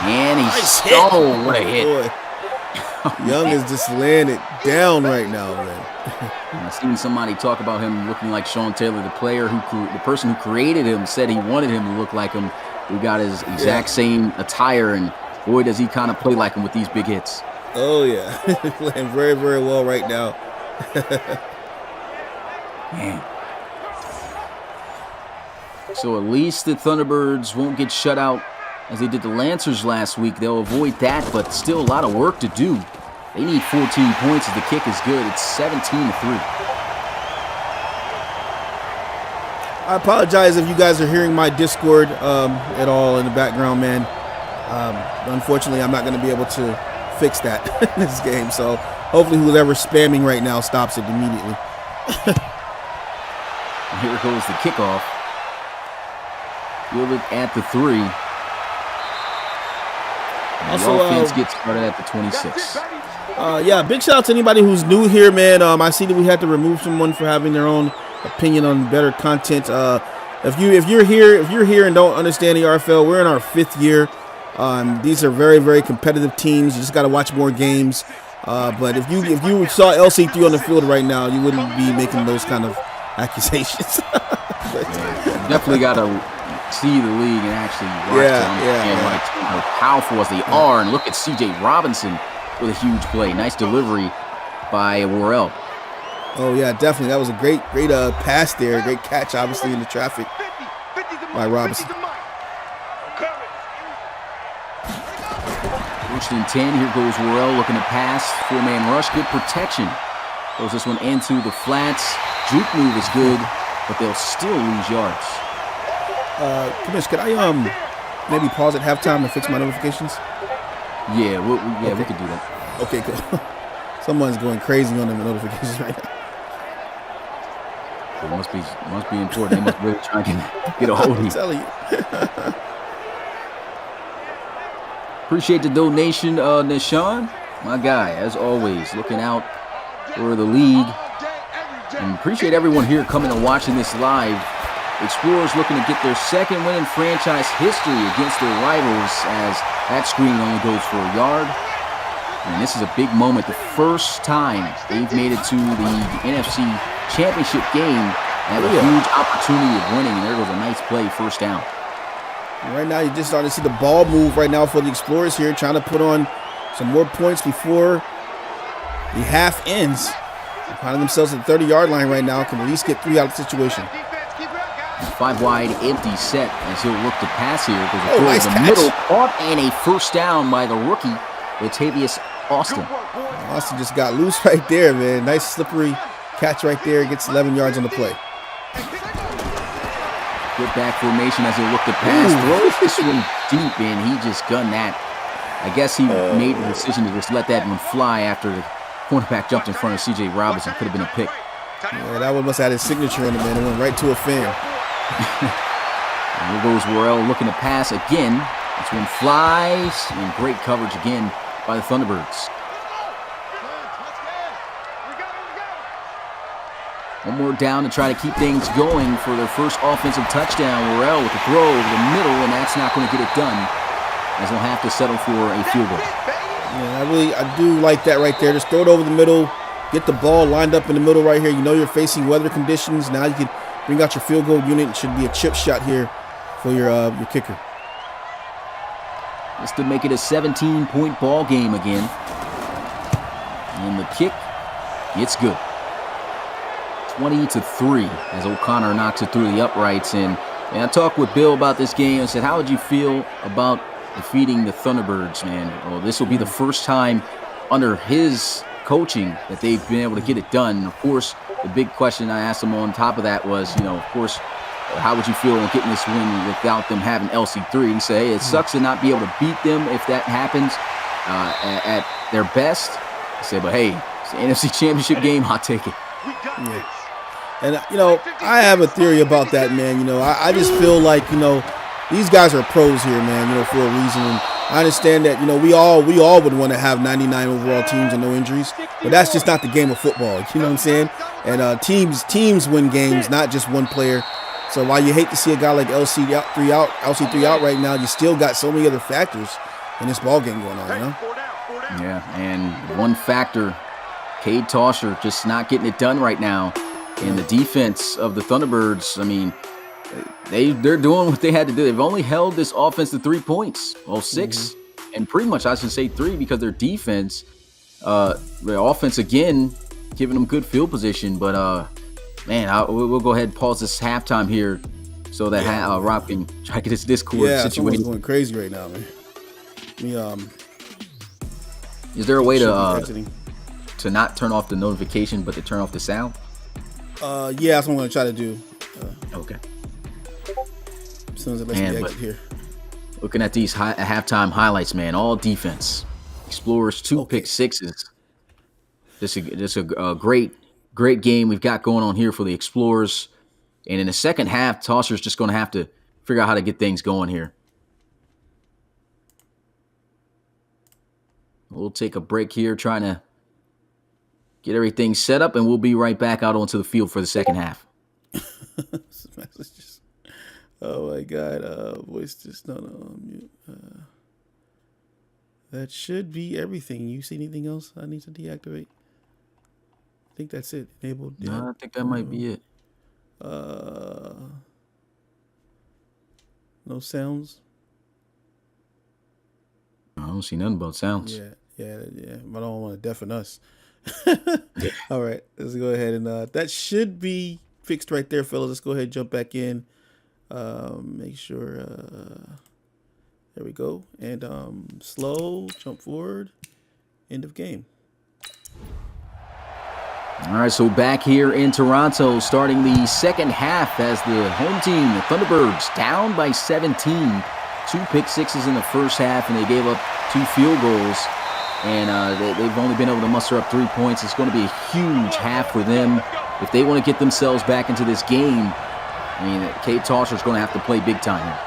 And he's Nice hit. oh, what a hit. Boy. Young is just laying it down right now, man. I've seen somebody talk about him looking like Sean Taylor, the person who created him said he wanted him to look like him. We got his exact same attire, and boy, does he kind of play like him with these big hits. Oh, yeah. Playing very, very well right now. Man. So at least the Thunderbirds won't get shut out as they did the Lancers last week. They'll avoid that, but still a lot of work to do. They need 14 points as the kick is good. It's 17-3. I apologize if you guys are hearing my Discord at all in the background, man. Unfortunately, I'm not going to be able to fix that in this game. So hopefully whoever's spamming right now stops it immediately. Here goes the kickoff. Fielded at the 3. And the offense gets started at the 26. Yeah, big shout out to anybody who's new here, man. I see that we had to remove someone for having their own opinion on better content. If you're here and don't understand the RFL, we're in our 5th year. These are very, very competitive teams. You just got to watch more games. But if you saw LC3 on the field right now, you wouldn't be making those kind of accusations. Definitely got to see the league and actually watch how powerful as they are. And look at C.J. Robinson with a huge play. Nice delivery by Worrell. Oh, yeah, definitely. That was a great pass there. Great catch, obviously, in the traffic by Robinson. First and 10. Here goes Worrell looking to pass. 4-man rush. Good protection. Throws this one into the flats. Juke move is good, but they'll still lose yards. Commish, could I maybe pause at halftime and fix my notifications? Yeah, we could do that. Okay, cool. Someone's going crazy on the notifications right now. It must be important. They must really try to get a hold of you. I'm telling you. Appreciate the donation, Nishan. My guy, as always, looking out for the league. And appreciate everyone here coming and watching this live. Explorers looking to get their 2nd win in franchise history against their rivals as that screen only goes for a yard. And this is a big moment. The first time they've made it to the NFC Championship game and have a huge opportunity of winning. And there goes a nice play, first down. And right now, you're just starting to see the ball move right now for the Explorers here, trying to put on some more points before the half ends. They're finding themselves at the 30-yard line right now. Can at least get 3 out of the situation. 5 wide, empty set as he'll look to pass here. Goes a nice the catch. middle, caught, and a first down by the rookie, Latavius Austin. Austin just got loose right there, man. Nice slippery catch right there. Gets 11 yards on the play. Good back formation as he'll look to pass. Throws this one deep in. He just gunned that. I guess he made the decision to just let that one fly after the cornerback jumped in front of C.J. Robinson. Could have been a pick. Yeah, that one must have had his signature on it, man. It went right to a fan. And here goes Worrell looking to pass again. This one flies, and great coverage again by the Thunderbirds. One more down to try to keep things going for their first offensive touchdown. Worrell with the throw over the middle, and that's not going to get it done, as they'll have to settle for a field goal. Yeah, I do like that right there. Just throw it over the middle, get the ball lined up in the middle right here. You know you're facing weather conditions. Now you can bring out your field goal unit. It should be a chip shot here for your kicker. Just to make it a 17-point ball game again. And the kick, it's good. 20-3 as O'Connor knocks it through the uprights. And I talked with Bill about this game. I said, how would you feel about defeating the Thunderbirds, man? Well, this will be the first time under his coaching that they've been able to get it done. Of course, the big question I asked him on top of that was, of course, how would you feel in getting this win without them having LC3? He said, hey, it sucks to not be able to beat them if that happens at their best. I said, but hey, it's the NFC Championship game. I'll take it. Yeah. And, you know, I have a theory about that, man. You know, I just feel like, you know, these guys are pros here, man, you know, for a reason. And I understand that, you know, we all would want to have 99 overall teams and no injuries, but that's just not the game of football. You know what I'm saying? And teams win games, not just one player. So while you hate to see a guy like LC3 out right now, you still got so many other factors in this ball game going on, you know? Yeah, and one factor, Cade Tosher just not getting it done right now. And the defense of the Thunderbirds, I mean, they're doing what they had to do. They've only held this offense to 3 points. Well, 6, and pretty much I should say 3 because their defense, their offense again, giving them good field position. But man, we'll go ahead and pause this halftime here so that Rob can try to get his Discord situation. Going crazy right now, man. Is there a way to not turn off the notification but to turn off the sound? Yeah, that's what I'm going to try to do. Okay. As soon as I let you exit here. Looking at these halftime highlights, man, all defense. Explorers 2 pick sixes. Just a great game we've got going on here for the Explorers. And in the second half, Tosser's just going to have to figure out how to get things going here. We'll take a break here, trying to get everything set up, and we'll be right back out onto the field for the second half. Oh my God! Voice just not on mute. That should be everything. You see anything else I need to deactivate? I think that's it. Enabled. Yeah. No, I think that might be it. No sounds. I don't see nothing about sounds. Yeah. I don't want to deafen us. All right, let's go ahead and that should be fixed right there, fellas. Let's go ahead and jump back in. Make sure there we go. And slow, jump forward, end of game. All right, so back here in Toronto, starting the second half as the home team, the Thunderbirds, down by 17. 2 pick sixes in the first half, and they gave up 2 field goals. And they've only been able to muster up 3 points. It's going to be a huge half for them. If they want to get themselves back into this game, I mean, Cade Tosher's going to have to play big time here.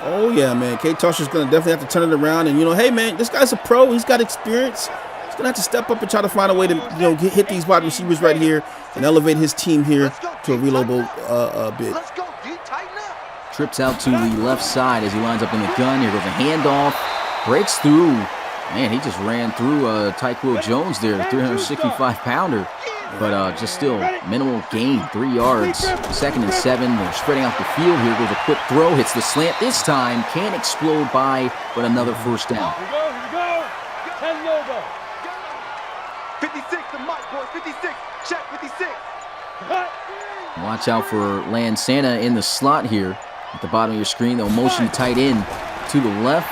Oh, yeah, man. Cade Tosher's going to definitely have to turn it around. And, you know, hey, man, this guy's a pro. He's got experience. He's going to have to step up and try to find a way to, you know, hit these wide receivers right here and elevate his team here to a reloadable bid. Trips out to the left side as he lines up in the gun. Here goes a handoff. Breaks through. Man, he just ran through Tyquil Jones there, 365-pounder. But just still, minimal gain, 3 yards. 2nd and 7. They're spreading out the field. Here goes a quick throw. Hits the slant this time. Can't explode by, but another first down. Here we go. 10 Nova. 56, the mic, boys. 56. Check 56. Watch out for Lansana in the slot here at the bottom of your screen. They'll motion tight end to the left,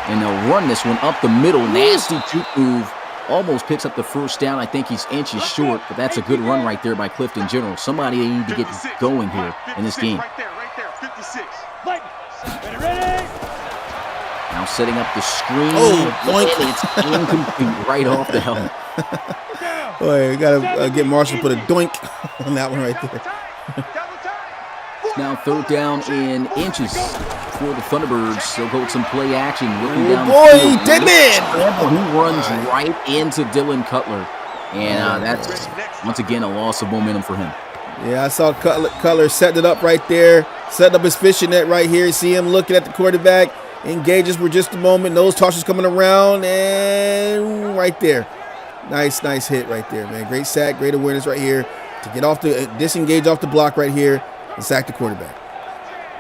and they'll run this one up the middle. Nasty juke move. Almost picks up the first down. I think he's inches short, but that's a good run right there by Clifton General. Somebody they need to get going here in this game. Right there, 56. Ready. Now setting up the screen. Oh, boink. It's incomplete right off the helmet. Boy, you got to get Marshall to put a doink on that one right there. Now 3rd down in inches for the Thunderbirds. They'll go with some play action. Looking down boy, the field. dead man! He runs right into Dylan Cutler. And that's, once again, a loss of momentum for him. Yeah, I saw Cutler setting it up right there. Setting up his fishing net right here. See him looking at the quarterback. Engages for just a moment. Nose tosses coming around. And right there. Nice hit right there, man. Great sack, great awareness right here. To get off the, disengage off the block right here. And sack the quarterback.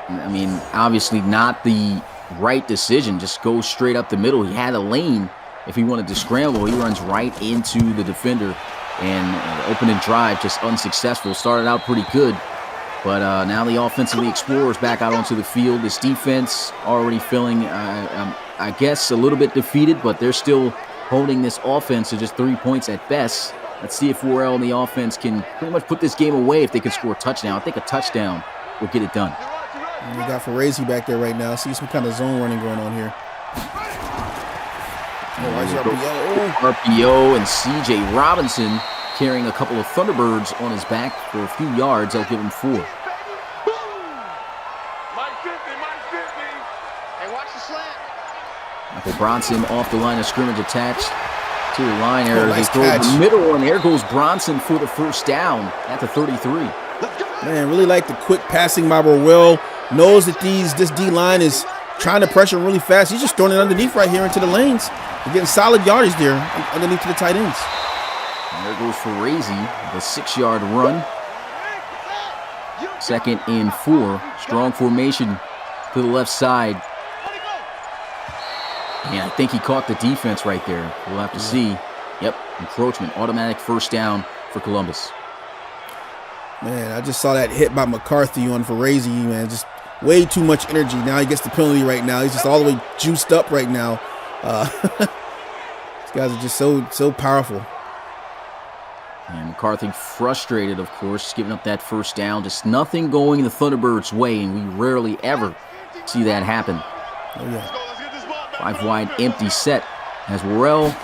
I mean, obviously not the right decision. Just go straight up the middle. He had a lane. If he wanted to scramble, he runs right into the defender. And opening drive just unsuccessful. Started out pretty good. But now the offense of the Explorers back out onto the field. This defense already feeling, I guess, a little bit defeated. But they're still holding this offense to just 3 points at best. Let's see if Worrell and the offense can pretty much put this game away if they can score a touchdown. I think a touchdown will get it done. And we got Ferrazzi back there right now. See some kind of zone running going on here. Oh, RPO. RPO and C.J. Robinson carrying a couple of Thunderbirds on his back for a few yards. They'll give him 4. Mike 50, Mike 50. Hey, watch the slant. Michael Bronson off the line of scrimmage, attached to the line there. Nice They throw catch. the middle, and there goes Bronson for the first down at the 33. Man, really like the quick passing by Burwell. Knows that this D-line is trying to pressure him really fast. He's just throwing it underneath right here into the lanes. They're getting solid yardage there underneath to the tight ends. And there goes Farazi, the 6-yard run. 2nd and 4. Strong formation to the left side. And I think he caught the defense right there. We'll have to see. Yep, encroachment. Automatic first down for Columbus. Man, I just saw that hit by McCarthy on Farazi, man. Just way too much energy. Now he gets the penalty right now. He's just all the way juiced up right now. These guys are just so powerful. And McCarthy frustrated, of course, giving up that first down. Just nothing going the Thunderbirds' way, and we rarely ever see that happen. Oh, yeah. 5 wide empty set as Worrell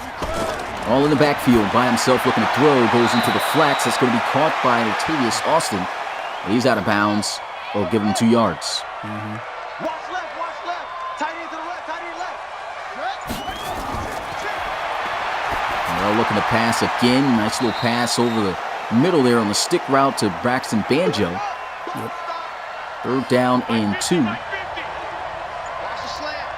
all in the backfield by himself looking to throw. Goes into the flex. That's going to be caught by Latavius Austin. He's out of bounds. They'll give him 2 yards. Watch left, watch left. Tight end to the left, tight end left. Worrell looking to pass again. Nice little pass over the middle there on the stick route to Braxton Banjo. 3rd down and 2. Watch the slant.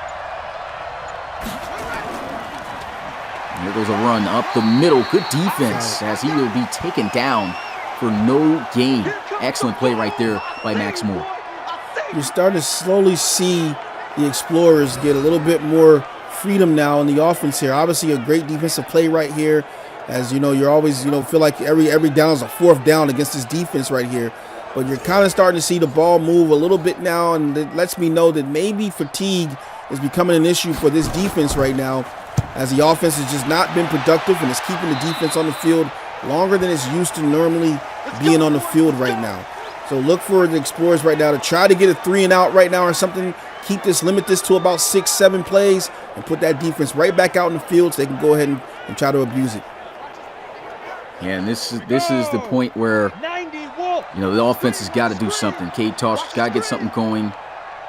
Here goes a run up the middle. Good defense as he will be taken down for no gain. Excellent play right there by Max Moore. You're starting to slowly see the Explorers get a little bit more freedom now in the offense here. Obviously a great defensive play right here. As you know, you're always, feel like every down is a 4th down against this defense right here. But you're kind of starting to see the ball move a little bit now, and it lets me know that maybe fatigue is becoming an issue for this defense right now, as the offense has just not been productive and is keeping the defense on the field longer than it's used to normally being on the field right now. So look for the Explorers right now to try to get a 3-and-out right now or something. Limit this to about 6-7 plays and put that defense right back out in the field so they can go ahead and try to abuse it. Yeah, and this is the point where, the offense has got to do something. Cade Tosher's got to get something going.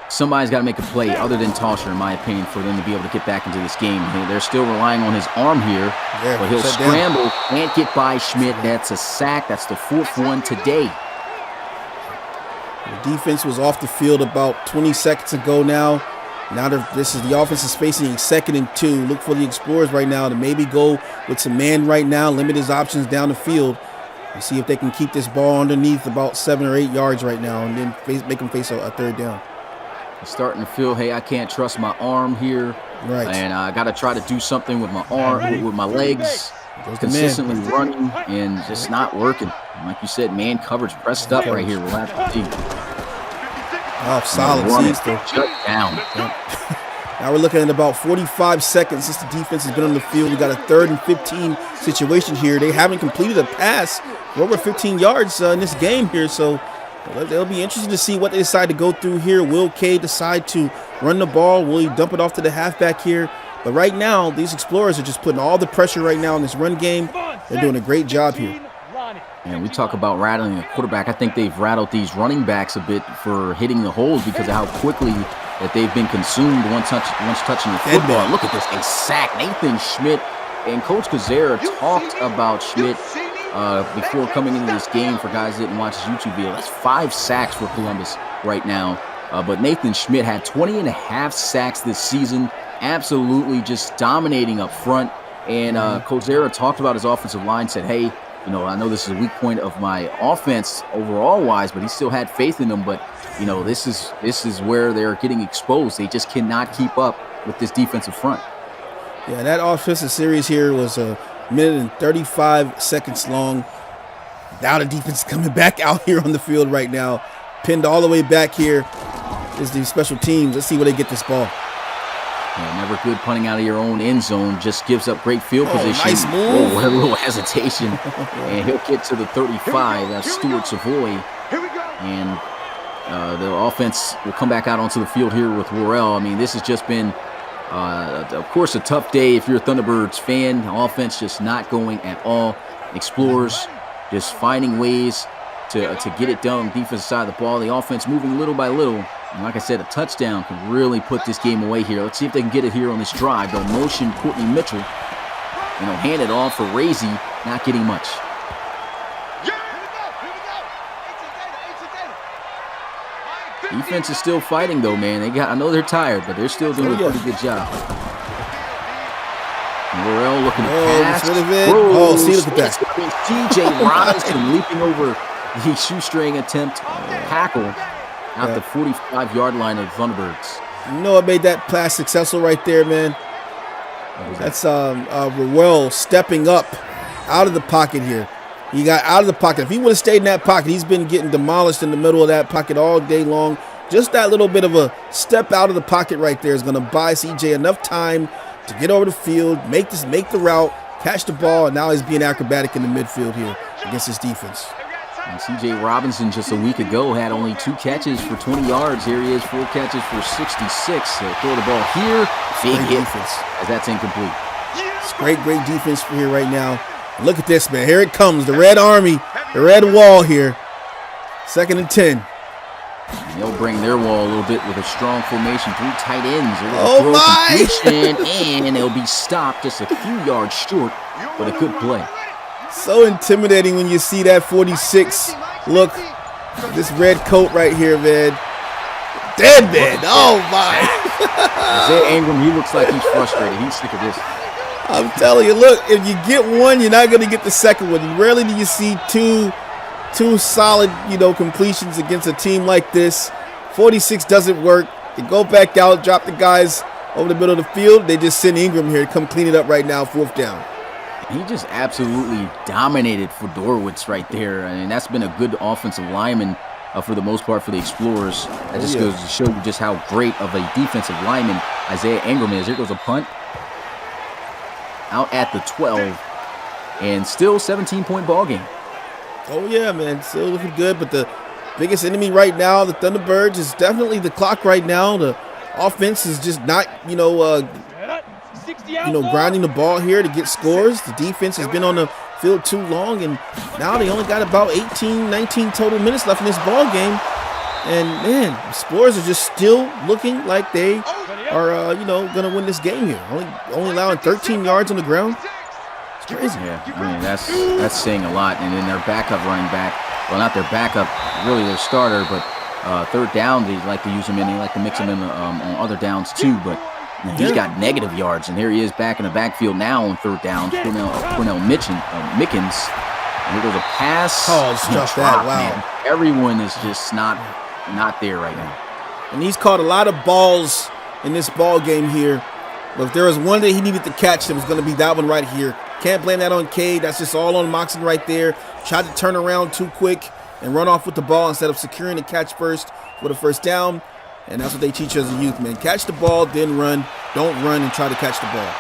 Somebody's got to make a play other than Tosher, in my opinion, for them to be able to get back into this game. They're still relying on his arm here, but he'll scramble. Can't get by Schmidt. That's a sack. That's the 4th one today. The defense was off the field about 20 seconds ago now. Now the offense is facing 2nd and 2. Look for the Explorers right now to maybe go with some man right now, limit his options down the field, and see if they can keep this ball underneath about 7 or 8 yards right now, and then make them face a 3rd down. Starting to feel, hey, I can't trust my arm here. Right. And I got to try to do something with my arm, with my legs. Consistently running and just not working. Like you said, man coverage pressed up right here. We'll have to see. Oh, solid. Shut down. Now we're looking at about 45 seconds since the defense has been on the field. We got a 3rd and 15 situation here. They haven't completed a pass for over 15 yards in this game here, so it'll be interesting to see what they decide to go through here. Will K decide to run the ball? Will he dump it off to the halfback here? But right now, these Explorers are just putting all the pressure right now in this run game. They're doing a great job here. And we talk about rattling the quarterback. I think they've rattled these running backs a bit for hitting the holes because of how quickly that they've been consumed once touching the football. Look at this, a sack. Nathan Schmidt and Coach Kazera talked about Schmidt before coming into this game. For guys that didn't watch his YouTube video, that's 5 sacks for Columbus right now. But Nathan Schmidt had 20.5 sacks this season. Absolutely just dominating up front. And Kazera talked about his offensive line, said, hey, I know this is a weak point of my offense overall wise, but he still had faith in them. But, this is where they're getting exposed. They just cannot keep up with this defensive front. Yeah, that offensive series here was a minute and 35 seconds long. Now the defense is coming back out here on the field right now. Pinned all the way back here is the special teams. Let's see where they get this ball. Yeah, never good punting out of your own end zone. Just gives up great field position. Nice move. A little hesitation. And he'll get to the 35. That's Stuart Savoy. And the offense will come back out onto the field here with Worrell. I mean, this has just been, of course, a tough day if you're a Thunderbirds fan. The offense just not going at all. Explorers just finding ways to get it done on the defensive side of the ball. The offense moving little by little. And like I said, a touchdown can really put this game away here. Let's see if they can get it here on this drive. They'll motion Courtney Mitchell, and they'll hand it off for Razy, not getting much. Defense is still fighting, though, man. I know they're tired, but they're still doing a pretty good job. Morrell looking to pass. See, look at that. C.J. Robinson leaping over the shoestring attempt tackle at the 45-yard line of the Thunderbirds. You know what made that pass successful right there, man? That's Rowell stepping up out of the pocket here. He got out of the pocket. If he would have stayed in that pocket, he's been getting demolished in the middle of that pocket all day long. Just that little bit of a step out of the pocket right there is going to buy CJ enough time to get over the field, make the route, catch the ball, and now he's being acrobatic in the midfield here against his defense. And C.J. Robinson just a week ago had only 2 catches for 20 yards. Here he is, 4 catches for 66. They'll throw the ball here. Big hit defense, as that's incomplete. It's great defense for here right now. Look at this, man. Here it comes, the Red Army, the Red Wall here. 2nd and 10. And they'll bring their wall a little bit with a strong formation. 3 tight ends. Oh, my! And they'll be stopped just a few yards short, but a good play. So intimidating when you see that 46. Look, this red coat right here, man. Dead man. Oh, my. Isaiah Ingram, he looks like he's frustrated. He's sick of this. I'm telling you, look, if you get one, you're not going to get the second one. Rarely do you see two solid, completions against a team like this. 46 doesn't work. They go back out, drop the guys over the middle of the field. They just send Ingram here to come clean it up right now, 4th down. He just absolutely dominated Fedorowicz right there. I mean, that's been a good offensive lineman for the most part for the Explorers. That just goes to show you just how great of a defensive lineman Isaiah Ingram is. Here goes a punt. Out at the 12, and still 17-point ball game. Oh, yeah, man. Still looking good, but the biggest enemy right now, the Thunderbirds, is definitely the clock right now. The offense is just not, grinding the ball here to get scores. The defense has been on the field too long, and now they only got about 18, 19 total minutes left in this ball game. And, man, the Explorers are just still looking like they are, going to win this game here. Only allowing 13 yards on the ground. It's crazy. Yeah, I mean, that's saying a lot. And then their backup running back, well, not their backup, really their starter, but 3rd down, they like to use him in. They like to mix him in on other downs, too. But he's got negative yards. And here he is back in the backfield now on 3rd down. Cornell Mickens. And here goes a pass. Oh, it's just that. Wow. Man. Everyone is just not there right now. And he's caught a lot of balls in this ball game here. But if there was one that he needed to catch, it was going to be that one right here. Can't blame that on Cade. That's just all on Moxon right there. Tried to turn around too quick and run off with the ball instead of securing the catch first for the 1st down. And that's what they teach us as a youth, man. Catch the ball, then run. Don't run and try to catch the ball.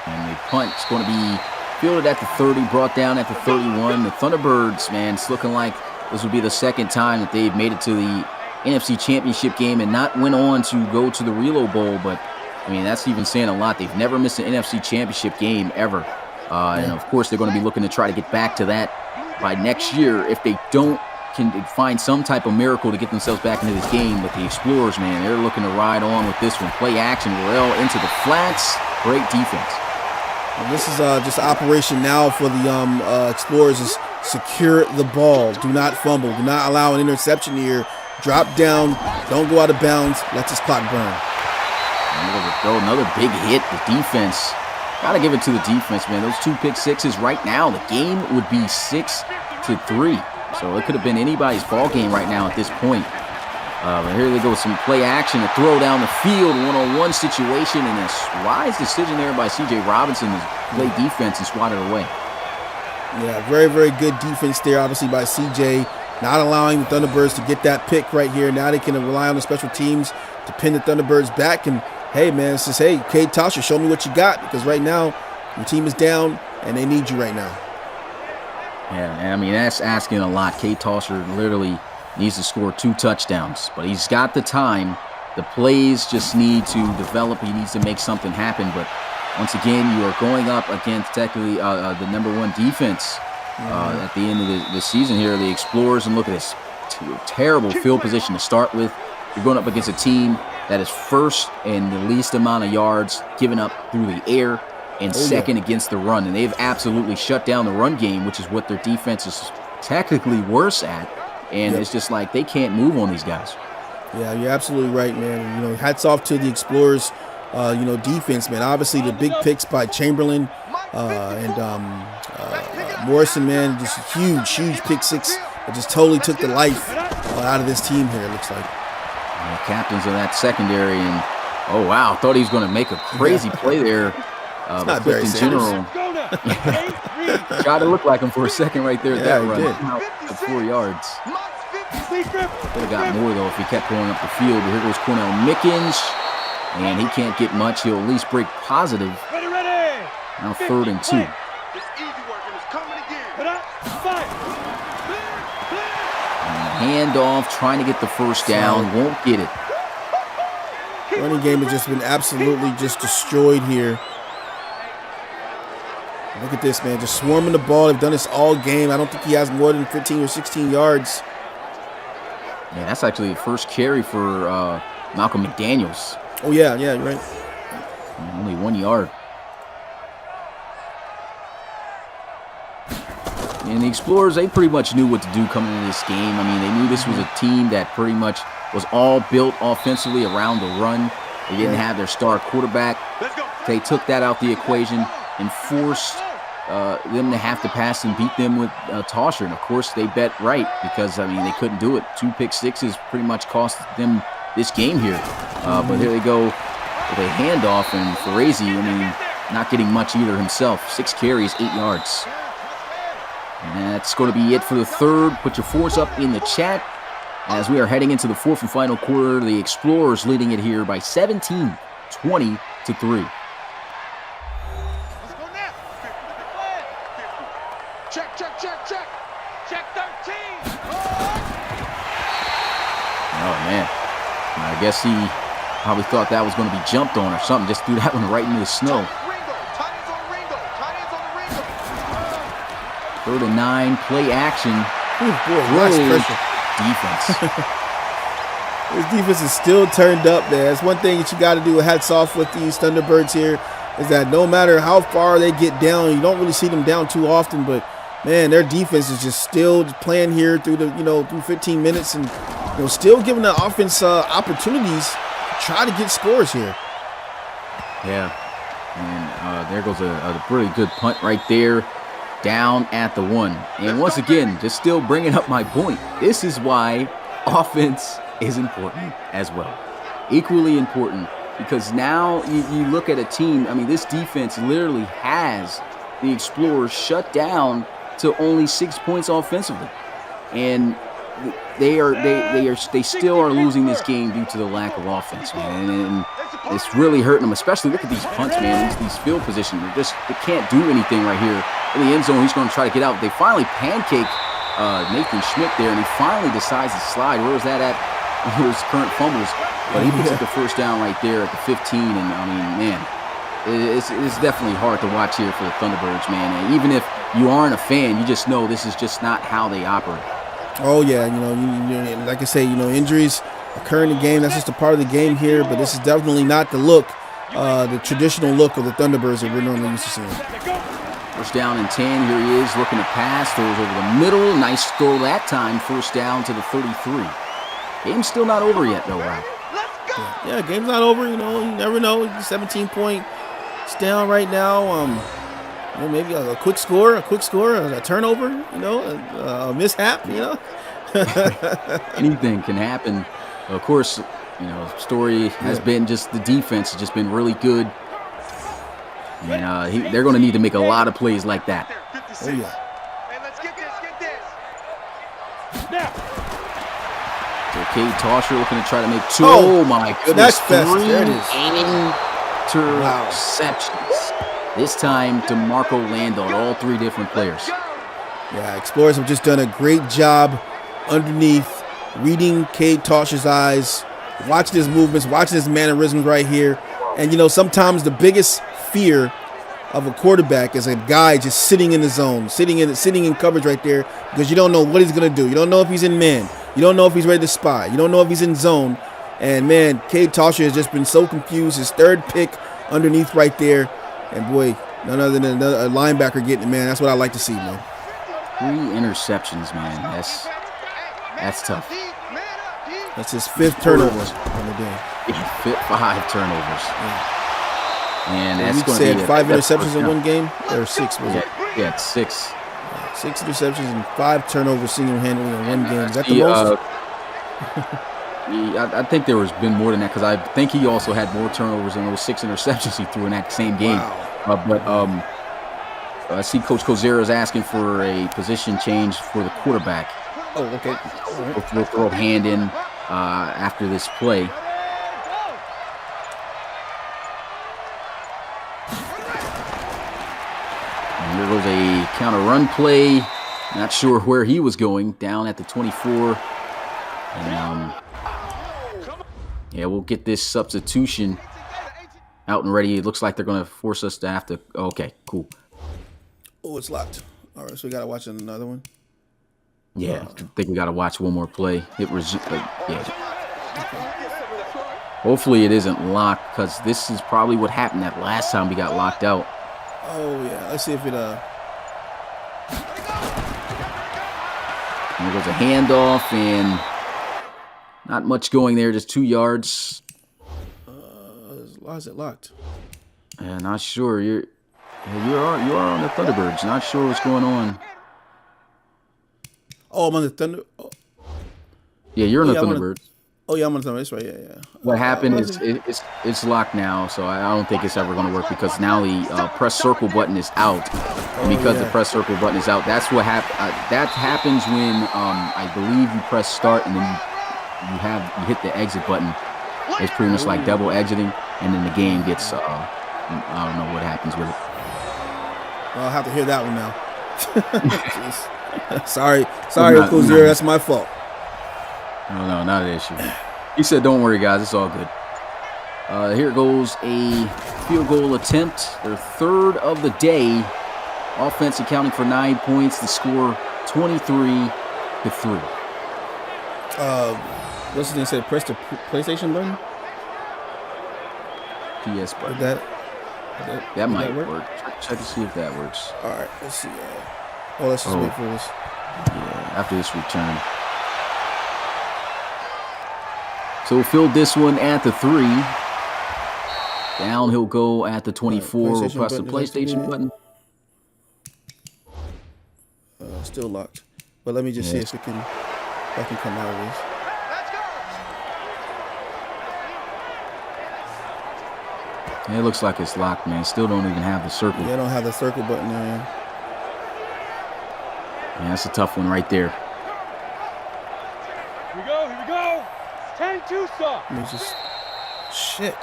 And the punt is going to be fielded at the 30, brought down at the 31. The Thunderbirds, man, it's looking like this will be the 2nd time that they've made it to the NFC Championship game and not went on to go to the Reload Bowl. But, I mean, that's even saying a lot. They've never missed an NFC Championship game ever. And, of course, they're going to be looking to try to get back to that by next year if they can find some type of miracle to get themselves back into this game. But the Explorers, man, they're looking to ride on with this one. Play action, Morrell into the flats. Great defense. And this is just operation now for the Explorers is secure the ball. Do not fumble. Do not allow an interception here. Drop down. Don't go out of bounds. Let this clock burn. Another big hit. The defense. Got to give it to the defense, man. Those 2 pick sixes right now, the game would be 6-3. So it could have been anybody's ball game right now at this point. But here they go, some play action, a throw down the field, one-on-one situation, and a wise decision there by C.J. Robinson to play defense and swat it away. Yeah, very, very good defense there, obviously, by C.J., not allowing the Thunderbirds to get that pick right here. Now they can rely on the special teams to pin the Thunderbirds back. And, hey, man, it says, hey, Cade Tosher, show me what you got, because right now your team is down, and they need you right now. Yeah, and I mean, that's asking a lot. Cade Tosher literally needs to score 2 touchdowns, but he's got the time. The plays just need to develop. He needs to make something happen, but once again, you are going up against technically the number 1 defense at the end of the season here, the Explorers. And look at this terrible field position to start with. You're going up against a team that is first in the least amount of yards given up through the air and second against the run. And they've absolutely shut down the run game, which is what their defense is technically worse at. And it's just like they can't move on these guys. Yeah, you're absolutely right, man. You know, hats off to the Explorers, defense, man. Obviously, the big picks by Chamberlain and Morrison, man, just huge pick six that just totally took the life out of this team here, it looks like. The captains of that secondary, and oh wow, thought he was going to make a crazy play there. Not very in general, tried to look like him for a second right there at that run. Out at 4 yards. Could have got more though if he kept going up the field. But here goes Cornell Mickens, and he can't get much. He'll at least break positive. Now 3rd and 2. Handoff, trying to get the first down, won't get it. Running game has just been absolutely just destroyed here. Look at this, man, just swarming the ball. They've done this all game. I don't think he has more than 15 or 16 yards. Yeah, that's actually the first carry for Malcolm McDaniels. Oh, yeah, you're right. Only 1 yard. And the Explorers, they pretty much knew what to do coming into this game. I mean, they knew this was a team that pretty much was all built offensively around the run. They didn't have their star quarterback. They took that out the equation and forced them to have to pass and beat them with Tosher. And, of course, they bet right because, I mean, they couldn't do it. 2 pick sixes pretty much cost them this game here. But here they go with a handoff. And Ferrazzi, I mean, not getting much either himself. 6 carries, 8 yards. And that's going to be it for the third. Put your fours up in the chat as we are heading into the 4th and final quarter. The Explorers leading it here by 17, 20-3. Let's go now. Check. Check 13. Oh, man. I guess he probably thought that was going to be jumped on or something. Just threw that one right into the snow. 3rd and 9, play action. Ooh, boy, nice pressure. Defense. This defense is still turned up, man. That's one thing that you got to do. Hats off with these Thunderbirds here is that no matter how far they get down, you don't really see them down too often, but man, their defense is just still playing here through the through 15 minutes and still giving the offense opportunities to try to get scores here. Yeah, and there goes a pretty good punt right there. Down at the 1. And once again, just still bringing up my point. This is why offense is important as well. Equally important because now you look at a team, I mean, this defense literally has the Explorers shut down to only 6 points offensively. And they still are losing this game due to the lack of offense, man. And it's really hurting them, especially look at these punts, man. These field positions, they can't do anything right here. In the end zone, he's going to try to get out. They finally pancake Nathan Schmidt there, and he finally decides to slide. Where was that at? His current fumbles. But he picks up the first down right there at the 15, and I mean, man, it's definitely hard to watch here for the Thunderbirds, man. And even if you aren't a fan, you just know this is just not how they operate. Oh, yeah, like I say, injuries occur in the game. That's just a part of the game here, but this is definitely not the look, the traditional look of the Thunderbirds that we're normally used to seeing. First down and 10. Here he is looking to pass. Throws over the middle. Nice throw that time. First down to the 33. Game's still not over yet, though, Rob. Yeah, game's not over. You never know. 17-point down right now. Maybe a quick score, a turnover, a mishap, Anything can happen. Of course, story has been just the defense has just been really good. And they're going to need to make a lot of plays like that. Oh, yeah. Hey, let's get this. Now. So Cade Tosher looking to try to make 2. Oh, Oh my goodness. that's fast. 3 There it is. interceptions. This time to Marco Landon, all 3 different players. Yeah, Explorers have just done a great job underneath, reading Cade Tosher's eyes, watching his movements, watching his mannerisms right here. And, sometimes the biggest fear of a quarterback is a guy just sitting in the zone, sitting in coverage right there, because you don't know what he's gonna do. You don't know if he's in man. You don't know if he's ready to spy. You don't know if he's in zone. And man, Cade Tosher has just been so confused. His third pick underneath right there, and boy, none other than a linebacker getting it, man. That's what I like to see, man. 3 interceptions, man. That's tough. That's his 5th turnover on the day. Yeah, 5 turnovers. Yeah. And So that's you going to said be 5 interceptions in one game, or 6 was it? Yeah, it's 6. 6 interceptions and 5 turnovers single-handedly in one game. Is that the most? I think there has been more than that, because I think he also had more turnovers than those 6 interceptions he threw in that same game. Wow. I see Coach Kozera is asking for a position change for the quarterback. Oh, okay. All right. We'll throw a hand in after this play. And here goes a counter run play. Not sure where he was going. Down at the 24. And yeah, we'll get this substitution out and ready. It looks like they're going to force us to have to. Okay, cool. Oh, it's locked. All right, so we got to watch another one. Yeah, I think we got to watch one more play. Yeah. Hopefully it isn't locked, because this is probably what happened that last time we got locked out. Oh, yeah. Let's see if it And there goes a handoff, and not much going there, just 2 yards. why is it locked? Not sure. You are on the Thunderbirds. Not sure what's going on. Oh, I'm on the Thunder. Oh, Yeah, you're on the Thunderbirds. yeah, I'm on the Thunder. That's right. Yeah. What happened is it's locked now, so I don't think it's ever going to work, because now the press circle button is out. And because the press circle button is out, that's what that happens when I believe you press start and then you hit the exit button. It's pretty much like double exiting, and then the game gets I don't know what happens with it. Well, I'll have to hear that one now. sorry, Kozera, that's my fault. No, not an issue. He said, "Don't worry, guys, it's all good." Here goes a field goal attempt, their 3rd of the day. Offense accounting for 9 points. The score 23-3. What's his name said? Press the PlayStation button. PS button. That might work. Check to see if that works. All right, let's see. Let's just wait for this. Yeah, after this return. So we'll field this one at the 3. Down he'll go at the 24. We'll press the PlayStation button. Still locked. But let me just see if I can come out of this. Yeah, it looks like it's locked, man. Still don't even have the circle. Yeah, I don't have the circle button there. Yeah, that's a tough one right there. Here we go. 10-2, sir. Let me just... Shit.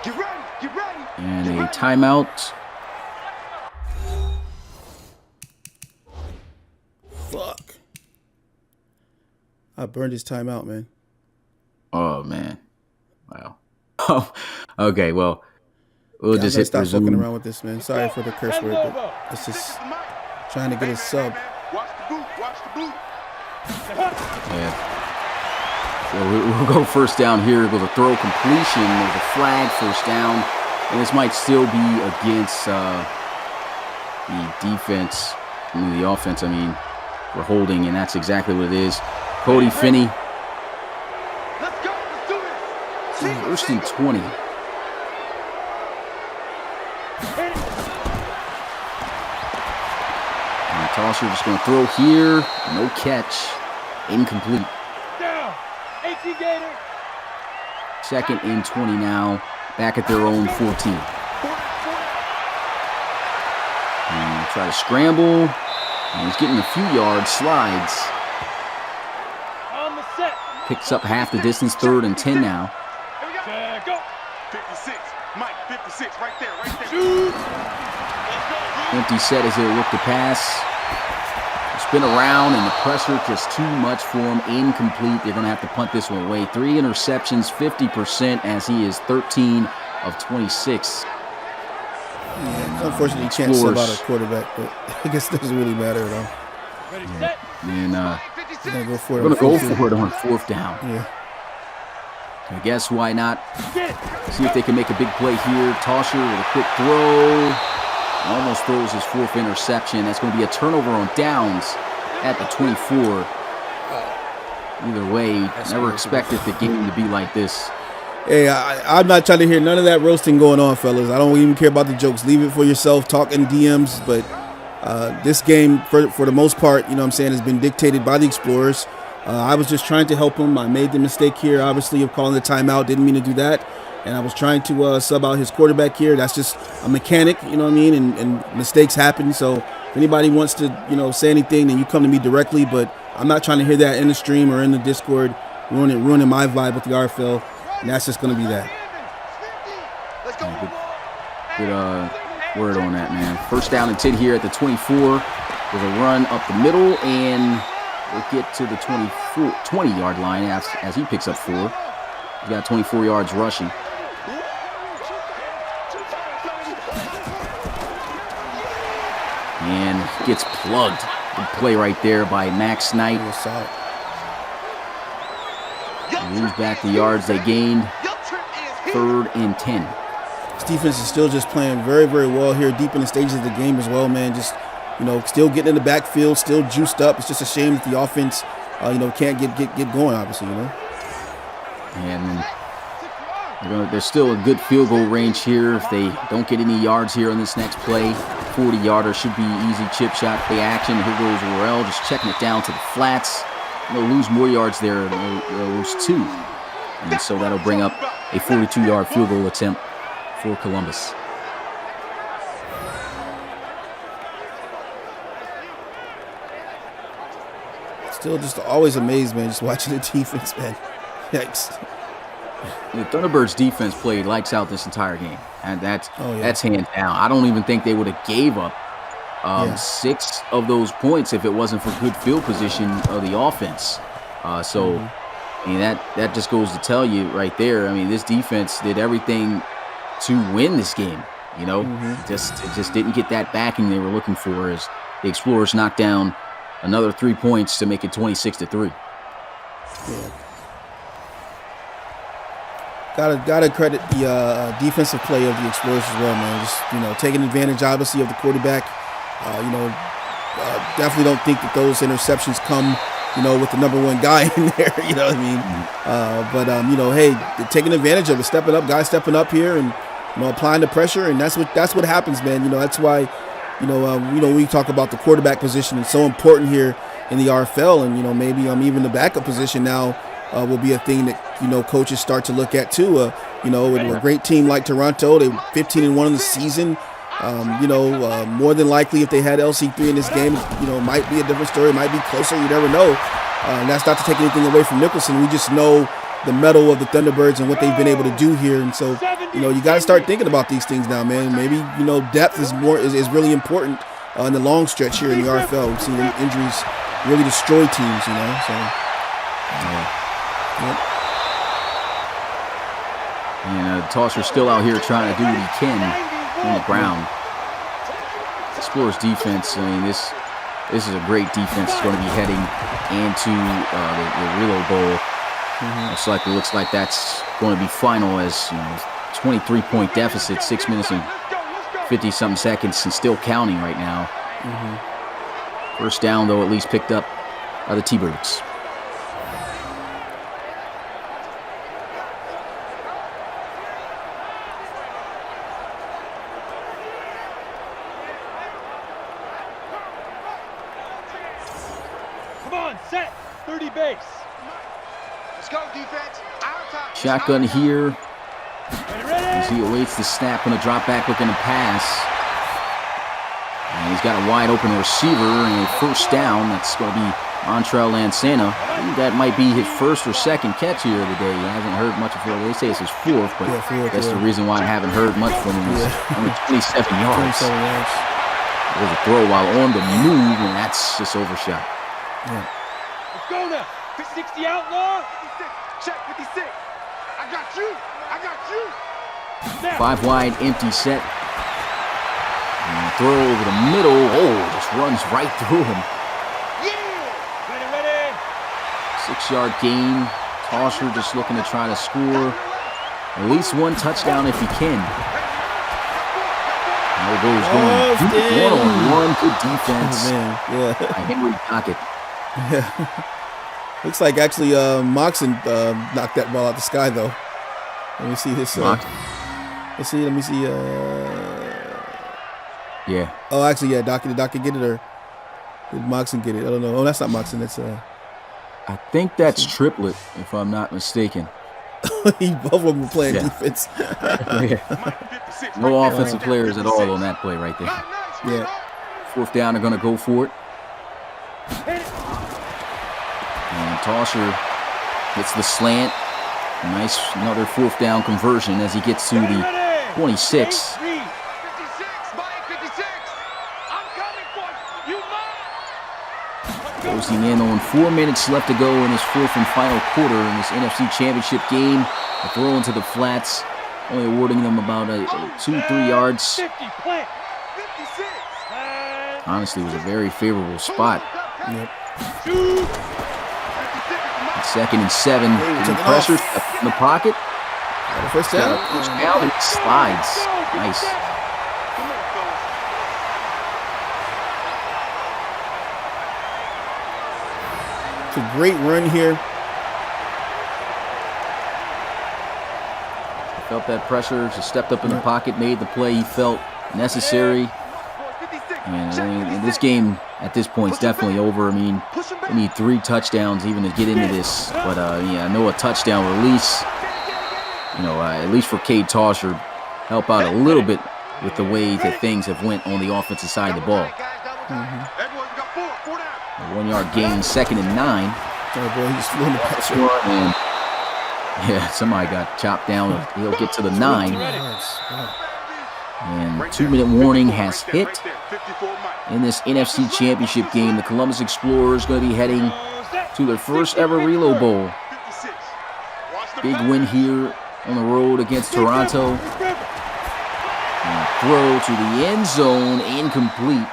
Get ready. And a timeout. Fuck. I burned his timeout, man. Oh, man. Wow. Oh, okay, well, we'll just hit stop resume. fucking around with this, man. Sorry for the curse word, but it's just trying to get his sub. Watch the boot. Yeah. So we'll go first down here. It goes a throw completion. There's a flag, first down. And this might still be against the defense. The offense, we're holding, and that's exactly what it is. Cody Finney. Let's go. Let's do this. First and 20. And Tosher just going to throw here. No catch. Incomplete. Down. 18 Gator. 2nd and 20 now. Back at their own 14. And try to scramble. And he's getting a few yards. Slides. On the set. Picks up half the distance. 3rd and 10 now. Check, go. 56. Mike, 56. Right there. Shoot. Empty set as he'll look to pass. Spin around, and the pressure just too much for him. Incomplete. They're going to have to punt this one away. 3 interceptions, 50%, as he is 13 of 26 Yeah, unfortunately, you can't sub out a quarterback, but I guess it doesn't really matter at all. Yeah. And they're going to go for it. We're going to go for it on 4th down. Yeah. I guess why not? See if they can make a big play here. Tosher with a quick throw. Almost throws his 4th interception. That's going to be a turnover on downs at the 24. Either way, never expected the game to be like this. Hey, I'm not trying to hear none of that roasting going on, fellas. I don't even care about the jokes. Leave it for yourself. Talk in DMs. But this game, for the most part, you know what I'm saying, has been dictated by the Explorers. I was just trying to help them. I made the mistake here, obviously, of calling the timeout. Didn't mean to do that. And I was trying to sub out his quarterback here. That's just a mechanic, you know what I mean? And mistakes happen. So if anybody wants to, you know, say anything, then you come to me directly. But I'm not trying to hear that in the stream or in the Discord, ruining my vibe with the RFL. And that's just going to be that. Good word on that, man. 1st down and 10 here at the 24. With a run up the middle, and we'll get to the 20-yard line as he picks up 4. He's got 24 yards rushing. And gets plugged. Good play right there by Max Knight. Lose back the yards they gained. 3rd and 10. This defense is still just playing very, very well here, deep in the stages of the game as well, man. Just, you know, still getting in the backfield, still juiced up. It's just a shame that the offense, you know, can't get going, obviously, you know. And there's still a good field goal range here. If they don't get any yards here on this next play, 40-yarder should be easy chip shot play action. Here goes Worrell just checking it down to the flats. They'll lose more yards there. They'll lose 2. And so that'll bring up a 42-yard field goal attempt for Columbus. Still just always amazed, man, just watching the defense, man. Yikes. The Thunderbirds defense played lights out this entire game, and that's hands down. I don't even think they would have gave up 6 of those points if it wasn't for good field position of the offense. I mean, that just goes to tell you right there. I mean, this defense did everything to win this game. You know, just didn't get that backing they were looking for as the Explorers knocked down another 3 points to make it 26-3. Yeah. Gotta credit the defensive play of the Explorers as well, man. Just, you know, taking advantage, obviously, of the quarterback. Definitely don't think that those interceptions come, you know, with the number 1 guy in there. You know what I mean? You know, hey, they're taking advantage of it, stepping up, guys stepping up here, and, you know, applying the pressure, and that's what happens, man. You know, that's why, we talk about the quarterback position. It's so important here in the RFL, and, you know, maybe even the backup position now will be a thing that, you know, coaches start to look at too. You know, with a great team like Toronto, they 15-1 in the season. More than likely, if they had LC3 in this game, you know, it might be a different story. It might be closer. You never know. And that's not to take anything away from Nicholson. We just know the mettle of the Thunderbirds and what they've been able to do here. And so, you know, you got to start thinking about these things now, man. Maybe, you know, depth is really important in the long stretch here in the RFL. We've seen injuries really destroy teams, you know. So, And Tosser's still out here trying to do what he can on the ground. Explorers defense, I mean, this is a great defense. It's going to be heading into the Reload Bowl. Most likely looks like that's going to be final as, you know, 23-point deficit, 6 minutes and 50-something seconds and still counting right now. 1st down, though, at least picked up by the T-Birds. Set 30 base. Let's go, defense. Shotgun here as he awaits the snap. Going to drop back looking to pass. And he's got a wide open receiver and a 1st down. That's going to be Montrell Lansana. I think that might be his 1st or 2nd catch here of the day. He hasn't heard much before. They say it's his 4th, but that's the reason why I haven't heard much from him. Is only 27 yards. There's a throw while on the move, and that's just overshot. Yeah. Let's go now. 60 outlaw. 56. Check 56. I got you. 5 wide, empty set. throw over the middle. Oh, just runs right through him. Ready. 6-yard gain. Tosher just looking to try to score at least one touchdown if he can. There goes going one-on-one. Good defense. Oh, man. Yeah. By Henry Dockett. Yeah. Looks like actually Moxon knocked that ball out the sky though. Let me see this. Let me see. Yeah. Oh, actually, yeah. Dockett get it, or did Moxon get it? I don't know. Oh, that's not Moxon. That's I think that's Triplet, if I'm not mistaken. both of them were playing defense. Yeah. No offensive players at all on that play right there. Yeah. 4th down, they're going to go for it. And Tosher hits the slant. Nice, another 4th down conversion as he gets to the 26. Closing in on 4 minutes left to go in his 4th and final quarter in this NFC Championship game. A throw into the flats, only awarding them about 2-3 yards. Honestly, it was a very favorable spot. Yep. 2nd and 7. Getting pressure in the pocket. First down. First down and slides. Nice. It's a great run here. Felt that pressure, just stepped up in the pocket, made the play he felt necessary. And this game at this point is definitely over. I mean, we need 3 touchdowns even to get into this. But yeah, I know a touchdown release, at least for Cade Tosher, help out a little bit with the way that things have went on the offensive side of the ball. A 1-yard gain, 2nd and 9. Oh boy, he's feeling the pressure. And yeah, somebody got chopped down. He'll get to the 9. And 2-minute warning has hit. In this NFC Championship game, the Columbus Explorers going to be heading to their first ever Reload Bowl. Big win here on the road against Toronto. And throw to the end zone, incomplete.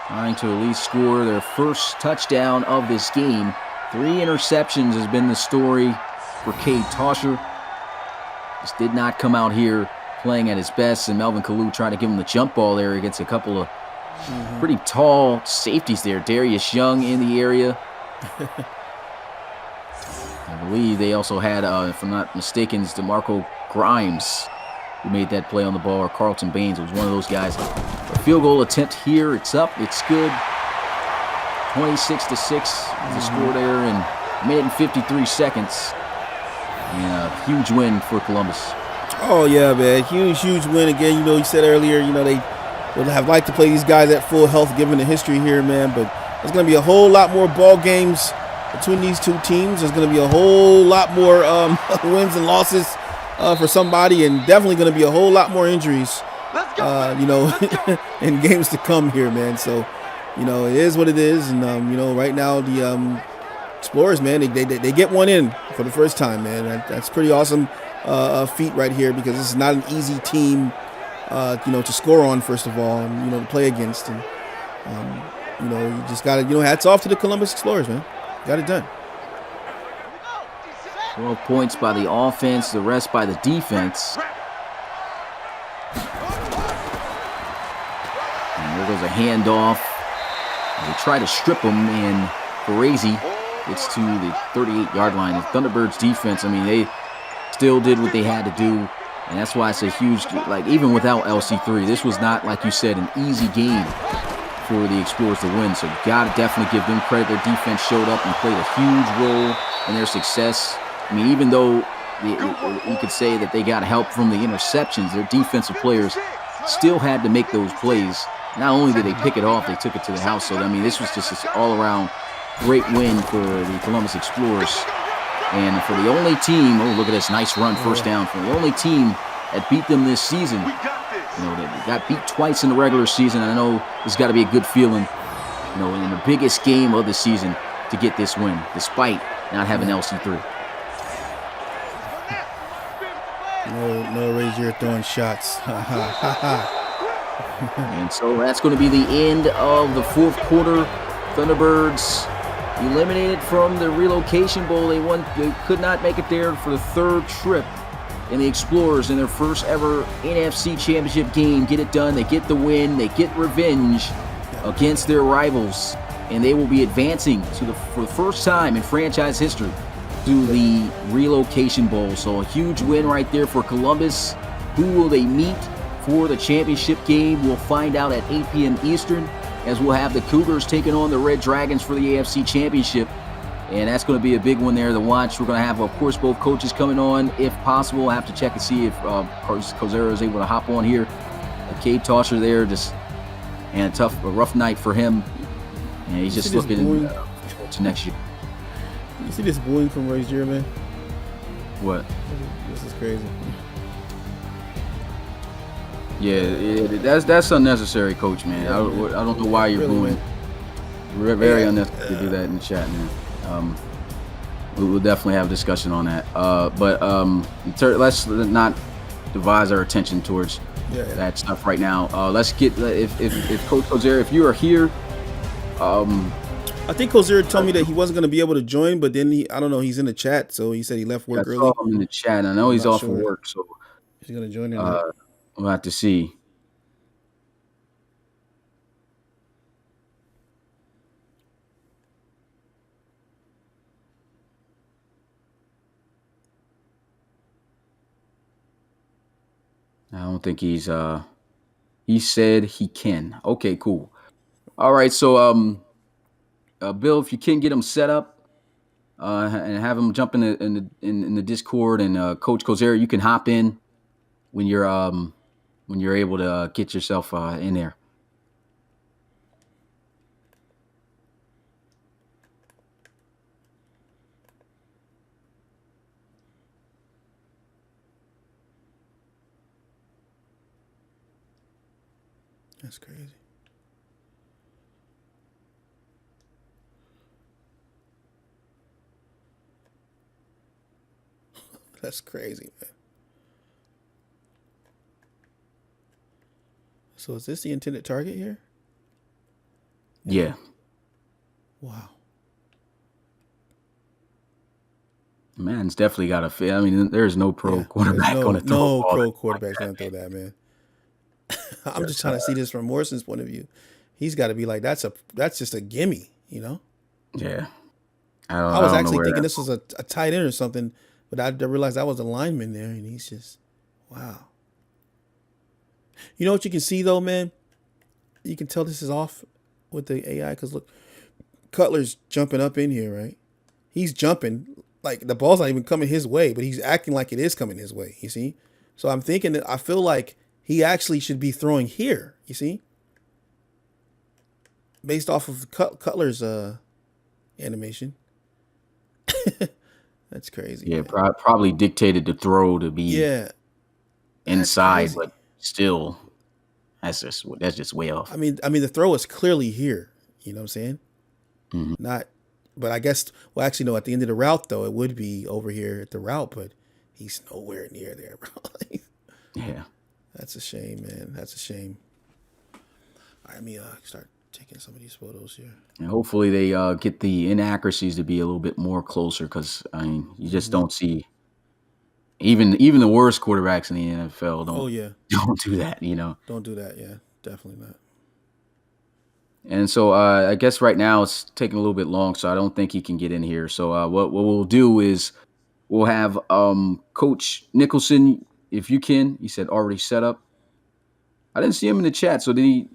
Trying to at least score their first touchdown of this game. 3 interceptions has been the story for Cade Tosher. Just did not come out here playing at his best, and Melvin Kalu tried to give him the jump ball there against a couple of pretty tall safeties there. Darius Young in the area. I believe they also had, if I'm not mistaken, DeMarco Grimes who made that play on the ball, or Carlton Baines. It was one of those guys. A field goal attempt here. It's up. It's good. 26-6 is the score there in a minute and 53 seconds. And a huge win for Columbus. Oh, yeah, man. Huge win. Again, you said earlier, they would have liked to play these guys at full health given the history here, man. But there's going to be a whole lot more ball games between these two teams. There's going to be a whole lot more wins and losses for somebody, and definitely going to be a whole lot more injuries, in games to come here, man. So, it is what it is. And, right now the Explorers, man, they get one in for the first time, man. That's pretty awesome feat right here, because this is not an easy team, to score on, first of all, and, to play against. And, you just got to, hats off to the Columbus Explorers, man. Got it done. 12 points by the offense, the rest by the defense. And there goes a handoff. They try to strip him, and Ferrazzi gets to the 38-yard line. The Thunderbirds defense, they still did what they had to do. And that's why it's a huge, even without LC3, this was not, like you said, an easy game for the Explorers to win. So you got to definitely give them credit. Their defense showed up and played a huge role in their success. Even though you could say that they got help from the interceptions, their defensive players still had to make those plays. Not only did they pick it off, they took it to the house. So, this was just an all-around great win for the Columbus Explorers. And for the only team, oh, look at this, nice run, first down. For the only team that beat them this season, they got beat twice in the regular season. I know it's got to be a good feeling, in the biggest game of the season to get this win, despite not having LC3. No Razier throwing shots. Ha ha ha ha. And so that's going to be the end of the fourth quarter. Thunderbirds eliminated from the relocation bowl. They could not make it there for the third trip. And the Explorers, in their first ever NFC championship game, get it done. They get the win. They get revenge against their rivals. And they will be advancing for the first time in franchise history to the relocation bowl. So a huge win right there for Columbus. Who will they meet for the championship game? We'll find out at 8 p.m. Eastern, as we'll have the Cougars taking on the Red Dragons for the AFC Championship. And that's going to be a big one there to watch. We're going to have, of course, both coaches coming on if possible. I'll have to check and see if Kozera is able to hop on here. Cade Tosher there, and a rough night for him. And he's just looking to next year. You see this booing from Razier, man? What? This is crazy. Yeah, that's unnecessary, Coach, man. I don't know why you're booing. Very unnecessary to do that in the chat, man. We'll definitely have a discussion on that. But let's not devise our attention towards that stuff right now. Let's get if Coach Kozera, if you are here. I think Kozera told me that he wasn't going to be able to join, but then I don't know, he's in the chat, so he said he left work early. I saw him in the chat. I know he's off of work, so he's going to join in. We'll have to see. I don't think he said he can. Okay, cool. All right, so Bill, if you can get him set up and have him jump in the Discord, and Coach Kozera, you can hop in when you're able to get yourself in there. That's crazy. That's crazy, man. So is this the intended target here? Yeah. Wow. Man's definitely got a fit. I mean, there's no pro quarterback going to throw. No pro quarterback's going to throw that, man. I'm just trying to see this from Morrison's point of view. He's got to be like, that's just a gimme, you know? Yeah. I was actually thinking this was a tight end or something, but I realized that was a lineman there, and he's just, wow. You know what you can see, though, man? You can tell this is off with the AI, because look, Cutler's jumping up in here, right? He's jumping, like the ball's not even coming his way, but he's acting like it is coming his way, you see? So I'm thinking that I feel like he actually should be throwing here, you see? Based off of Cutler's animation. That's crazy. Yeah, probably dictated the throw to be inside, but still, that's just way off. I mean, the throw is clearly here. You know what I'm saying? Mm-hmm. Not, but I guess. Well, actually, no. At the end of the route, though, it would be over here at the route, but he's nowhere near there, bro. Yeah, that's a shame, man. That's a shame. All right, let me start taking some of these photos here. And hopefully they get the inaccuracies to be a little bit more closer, because I mean, you just don't see even the worst quarterbacks in the NFL don't do that, you know. Don't do that, yeah, definitely not. And so I guess right now it's taking a little bit long, so I don't think he can get in here. So what we'll do is we'll have Coach Nicholson, if you can. He said already set up. I didn't see him in the chat, so did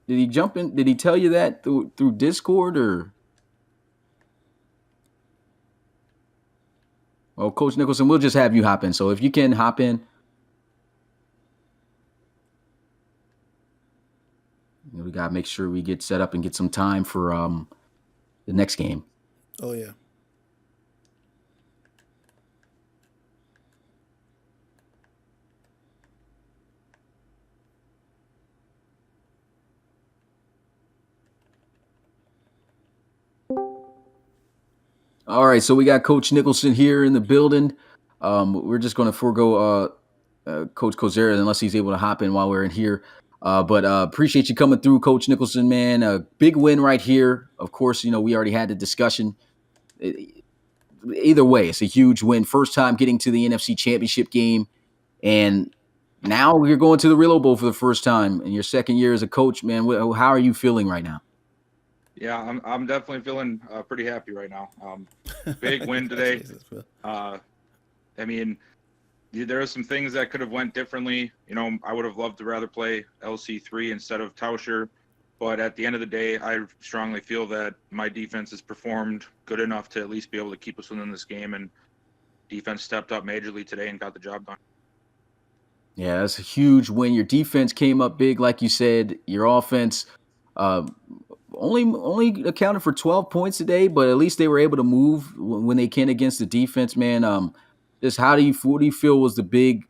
he jump in? Did he tell you that through Discord or? Well, Coach Nicholson, we'll just have you hop in. So if you can hop in. We got to make sure we get set up and get some time for the next game. Oh, yeah. All right, so we got Coach Nicholson here in the building. We're just going to forego Coach Kozera unless he's able to hop in while we're in here. But appreciate you coming through, Coach Nicholson, man. A big win right here. Of course, we already had the discussion. Either way, it's a huge win. First time getting to the NFC Championship game. And now you're going to the Real Bowl for the first time in your second year as a coach, man. How are you feeling right now? Yeah, I'm definitely feeling pretty happy right now. Big win today. I mean, there are some things that could have went differently. I would have loved to rather play LC3 instead of Tauscher. But at the end of the day, I strongly feel that my defense has performed good enough to at least be able to keep us within this game. And defense stepped up majorly today and got the job done. Yeah, that's a huge win. Your defense came up big, like you said. Your offense only accounted for 12 points today, but at least they were able to move when they can against the defense, man. Just what do you feel was the big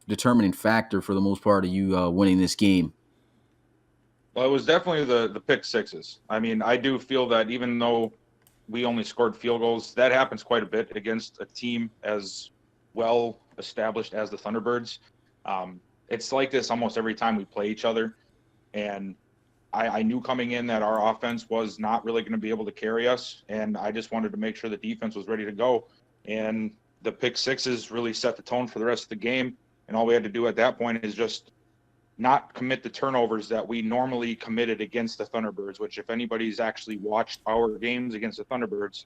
determining factor for the most part of you winning this game? Well, it was definitely the pick sixes. I mean, I do feel that even though we only scored field goals, that happens quite a bit against a team as well established as the Thunderbirds. It's like this almost every time we play each other. And I knew coming in that our offense was not really going to be able to carry us. And I just wanted to make sure the defense was ready to go. And the pick sixes really set the tone for the rest of the game. And all we had to do at that point is just not commit the turnovers that we normally committed against the Thunderbirds, which if anybody's actually watched our games against the Thunderbirds,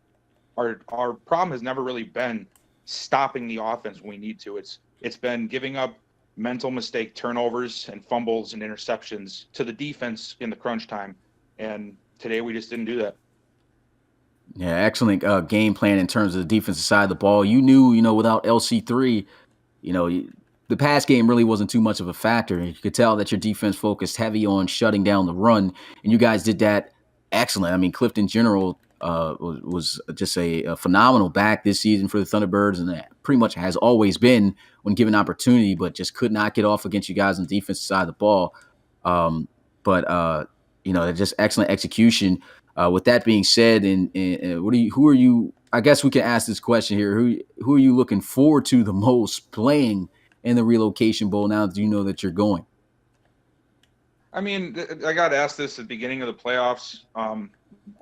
our problem has never really been stopping the offense when we need to. It's been giving up mental mistake turnovers and fumbles and interceptions to the defense in the crunch time. And today we just didn't do that. Yeah, excellent game plan in terms of the defensive side of the ball. You knew, without LC3, the pass game really wasn't too much of a factor. You could tell that your defense focused heavy on shutting down the run, and you guys did that excellent. I mean, Clifton General was just a phenomenal back this season for the Thunderbirds, and that pretty much has always been when given opportunity, but just could not get off against you guys on the defensive side of the ball. Just excellent execution. With that being said, and who are you? I guess we can ask this question here: who are you looking forward to the most playing in the Relocation Bowl now that you know that you're going? I mean, I got asked this at the beginning of the playoffs,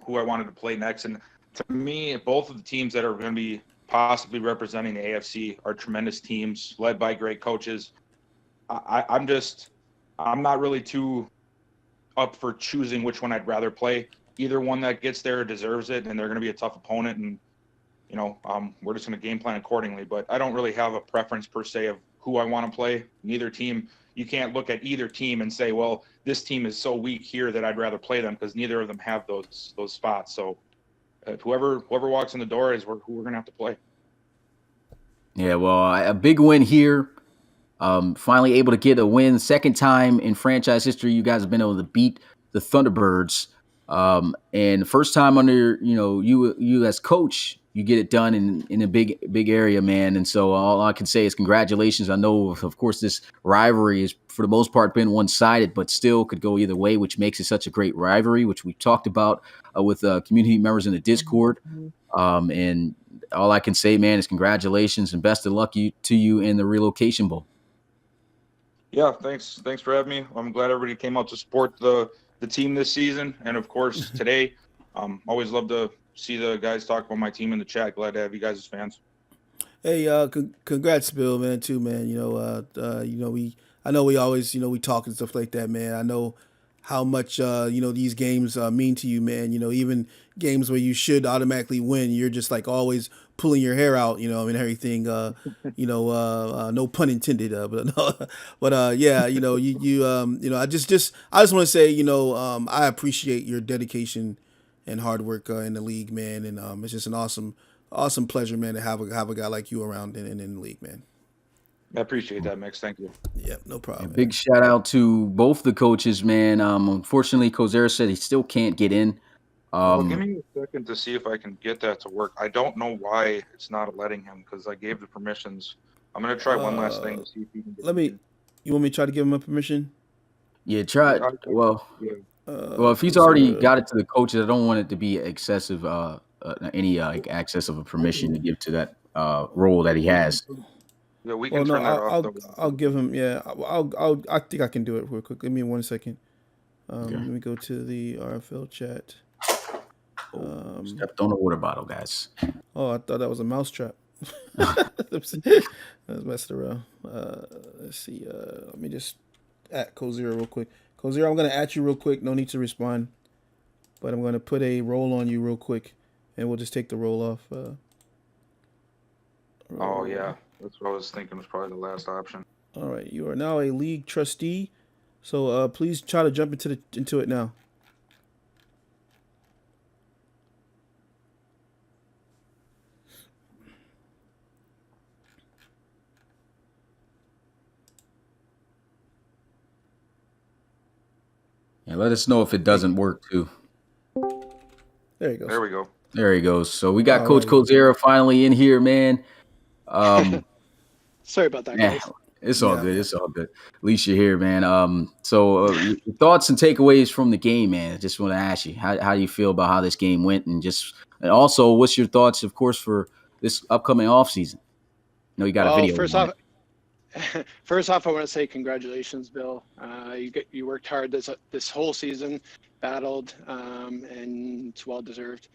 who I wanted to play next. And to me, both of the teams that are going to be possibly representing the AFC are tremendous teams led by great coaches. I'm not really too up for choosing which one I'd rather play. Either one that gets there deserves it, and they're going to be a tough opponent. And, we're just going to game plan accordingly. But I don't really have a preference per se of who I want to play. Neither team, you can't look at either team and say, well, this team is so weak here that I'd rather play them, because neither of them have those spots. So whoever walks in the door is who we're going to have to play. Yeah, well, a big win here. Finally able to get a win. Second time in franchise history you guys have been able to beat the Thunderbirds. And the first time under, you as coach, you get it done in a big area, man. And so all I can say is congratulations. I know, of course, this rivalry is for the most part been one-sided, but still could go either way, which makes it such a great rivalry, which we talked about with community members in the Discord. And all I can say, man, is congratulations and best of luck to you in the Relocation Bowl. Yeah, thanks for having me. I'm glad everybody came out to support the team this season. And of course, today, always love to see the guys talk about my team in the chat. Glad to have you guys as fans. Hey, congrats, Bill, man, too, man. I know we always, we talk and stuff like that, man. I know how much, these games mean to you, man. Even games where you should automatically win, you're just like always pulling your hair out, and everything, no pun intended, yeah, I just want to say, I appreciate your dedication and hard work in the league, man. And it's just an awesome pleasure, man, to have a guy like you around in the league, man. I appreciate that, Mix. Thank you. Yeah, no problem. Big shout out to both the coaches, man. Unfortunately, Kozera said he still can't get in. Give me a second to see if I can get that to work. I don't know why it's not letting him, because I gave the permissions. I'm going to try one last thing to see if he can get in. You want me to try to give him a permission? Yeah, try. Well, if he's already got it to the coaches, I don't want it to be excessive, any access of a permission to give to that role that he has. Yeah, we Well, can no, turn that off. I'll give him. Yeah, I think I can do it real quick. Give me 1 second. Okay. Let me go to the RFL chat. Stepped on a water bottle, guys. Oh, I thought that was a mousetrap. I was messing around. Let's see. Let me just at Kozira real quick. Kozira, I'm gonna at you real quick. No need to respond, but I'm gonna put a roll on you real quick, and we'll just take the roll off. Oh yeah, that's what I was thinking was probably the last option. All right, you are now a league trustee, so please try to jump into it now. And let us know if it doesn't work too. There you go. There we go. There he goes. So we got All Coach right. Kozera finally in here, man. Sorry about that, Yeah, guys. it's all Yeah. good. It's all good. At least you're here, man. So your thoughts and takeaways from the game, man. I just want to ask you, how do you feel about how this game went, and also what's your thoughts, of course, for this upcoming off season? I know you got a Well, video. first on off, it. I want to say congratulations, Bill. You worked hard this whole season, battled, and it's well deserved.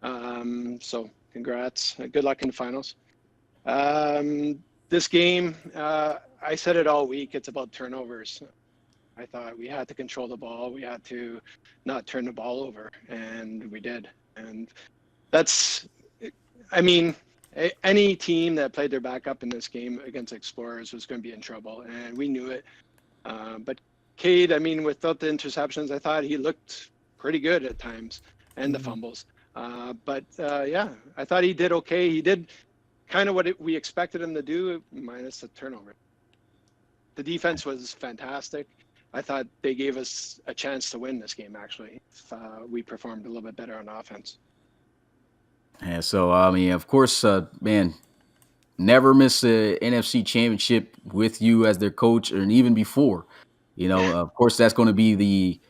So congrats. Good luck in the finals. This game, I said it all week. It's about turnovers. I thought we had to control the ball. We had to not turn the ball over, and we did. And that's, I mean, any team that played their backup in this game against Explorers was going to be in trouble, and we knew it. But Cade, I mean, without the interceptions, I thought he looked pretty good at times, and the fumbles. Yeah, I thought he did okay. He did kind of what we expected him to do, minus the turnover. The defense was fantastic. I thought they gave us a chance to win this game, actually, if we performed a little bit better on offense. Yeah, so I mean, of course, man, never miss a NFC championship with you as their coach, and even before. Of course, that's going to be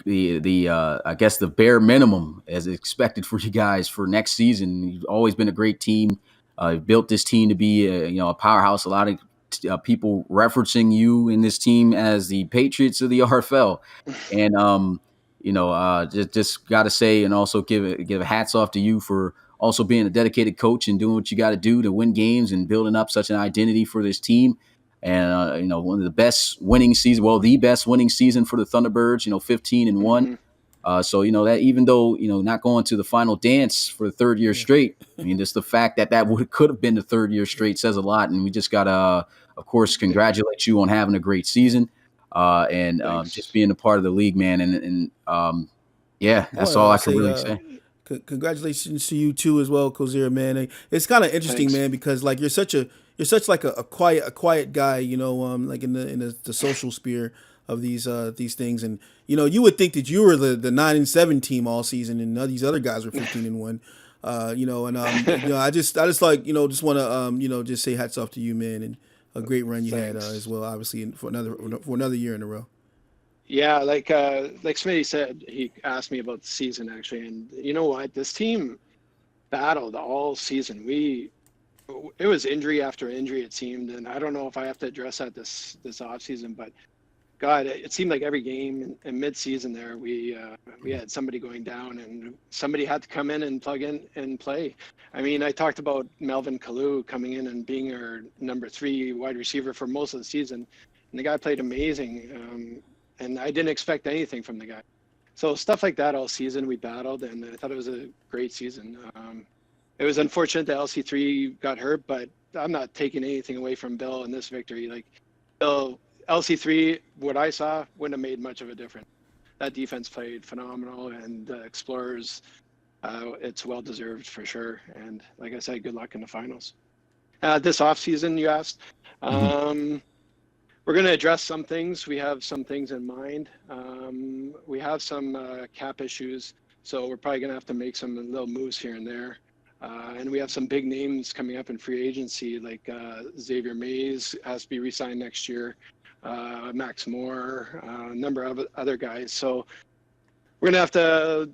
the I guess the bare minimum as expected for you guys for next season. You've always been a great team. You've built this team to be a powerhouse. A lot of people referencing you in this team as the Patriots of the RFL, and just got to say, and also give a hats off to you for also being a dedicated coach and doing what you got to do to win games and building up such an identity for this team. And one of the best winning season, well, the best winning season for the Thunderbirds. 15-1. So that even though not going to the final dance for the third year straight, I mean, just the fact that could have been the third year straight says a lot. And we just gotta, of course, congratulate you on having a great season, and just being a part of the league, man. And yeah, that's all I can really say. Congratulations to you too as well, Kozira, man. It's kind of interesting, man, because like you're such like a quiet guy, like in the social sphere of these things, and you would think that you were the 9-7 team all season, and these other guys were 15-1. I just like just want to just say hats off to you, man, and a great run you had as well, obviously, for another year in a row. Yeah, like Smitty said, he asked me about the season actually, and you know what? This team battled all season. It was injury after injury, it seemed, and I don't know if I have to address that this off season, but God, it seemed like every game in mid-season there we had somebody going down, and somebody had to come in and plug in and play. I mean, I talked about Melvin Kalu coming in and being our number 3 wide receiver for most of the season, and the guy played amazing. And I didn't expect anything from the guy. So stuff like that all season we battled, and I thought it was a great season. It was unfortunate that LC3 got hurt, but I'm not taking anything away from Bill in this victory. Like Bill, LC3, what I saw wouldn't have made much of a difference. That defense played phenomenal, and Explorers, it's well deserved for sure. And like I said, good luck in the finals. This off season, you asked. We're going to address some things. We have some things in mind. We have some cap issues, so we're probably going to have to make some little moves here and there. And we have some big names coming up in free agency, like Xavier Mays has to be re-signed next year, Max Moore, a number of other guys. So we're going to have to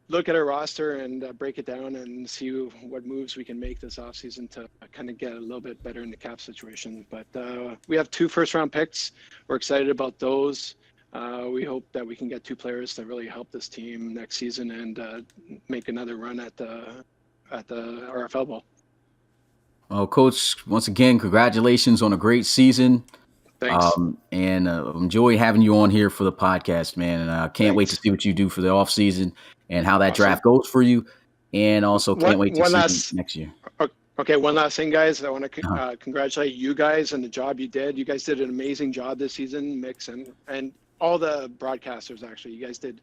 look at our roster and break it down and see what moves we can make this offseason to kind of get a little bit better in the cap situation. But we have 2 first-round picks. We're excited about those. We hope that we can get 2 players to really help this team next season and make another run at the RFL Bowl. Well, Coach, once again, congratulations on a great season. Thanks. And enjoy having you on here for the podcast, man. And I can't wait to see what you do for the off season and how that draft goes for you. And also can't wait to see you next year. Okay, one last thing, guys. I want to congratulate you guys on the job you did. You guys did an amazing job this season, Mix and all the broadcasters. Actually, you guys did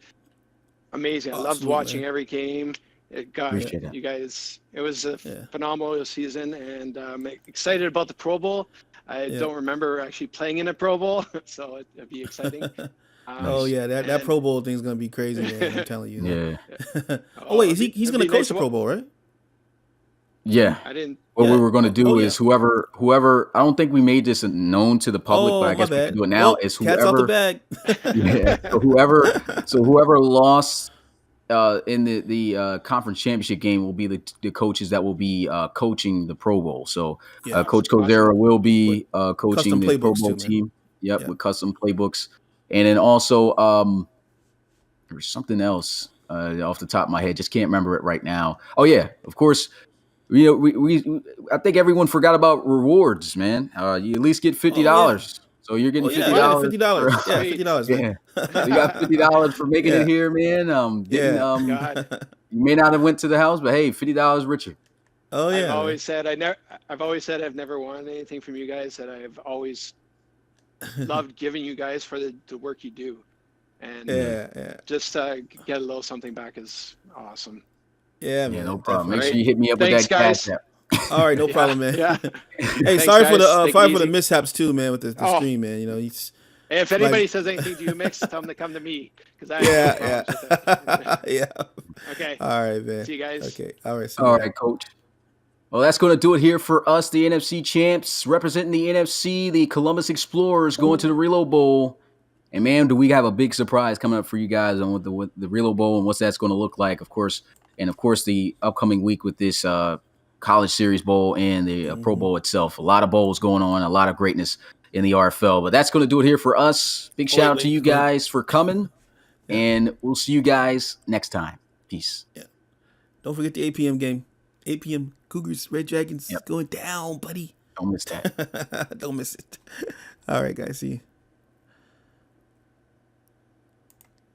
amazing. I loved watching every game. Appreciate it. You guys. It was a phenomenal season, and I'm excited about the Pro Bowl. I don't remember actually playing in a Pro Bowl, so it'd be exciting. That Pro Bowl thing's gonna be crazy, man. I'm telling you. Yeah. Oh wait, he's gonna coach the Pro Bowl, right? Yeah. I didn't. What we were going to do is whoever. I don't think we made this known to the public, but I guess we can do it now. Is whoever. Cat's off the bag. So whoever lost in the conference championship game will be the coaches that will be coaching the Pro Bowl. So Coach Cozera will be coaching the Pro Bowl team. Yep, with custom playbooks, and then also there's something else off the top of my head. Just can't remember it right now. Oh yeah, of course. You know, we I think everyone forgot about rewards, man. You at least get $50. So you're getting $50. $50. Yeah, $50. Yeah, you got $50 for making it here, man. You may not have went to the house, but hey, $50 richer. Oh yeah. I've always said I've never wanted anything from you guys. That I've always loved giving you guys for the work you do, and just get a little something back is awesome. Yeah, man. Yeah, no problem. Make sure you hit me up with that cash app. All right, no problem, man. Yeah. Hey, sorry for the mishaps too, man, with the stream, man. You know, hey, if anybody says anything to you, Mix, tell them to come to me because I yeah. Okay. All right, man. See you guys. Okay. All right. All right, Coach. Well, that's going to do it here for us, the NFC champs, representing the NFC, the Columbus Explorers, going to the Reload Bowl. And man, do we have a big surprise coming up for you guys on what the Reload Bowl and what that's going to look like, of course. And, of course, the upcoming week with this College Series Bowl and the Pro Bowl itself. A lot of bowls going on, a lot of greatness in the RFL. But that's going to do it here for us. Big shout out to you guys for coming. Yeah. And we'll see you guys next time. Peace. Yeah. Don't forget the 8 p.m. game. 8 p.m. Cougars, Red Dragons going down, buddy. Don't miss that. Don't miss it. All right, guys. See you.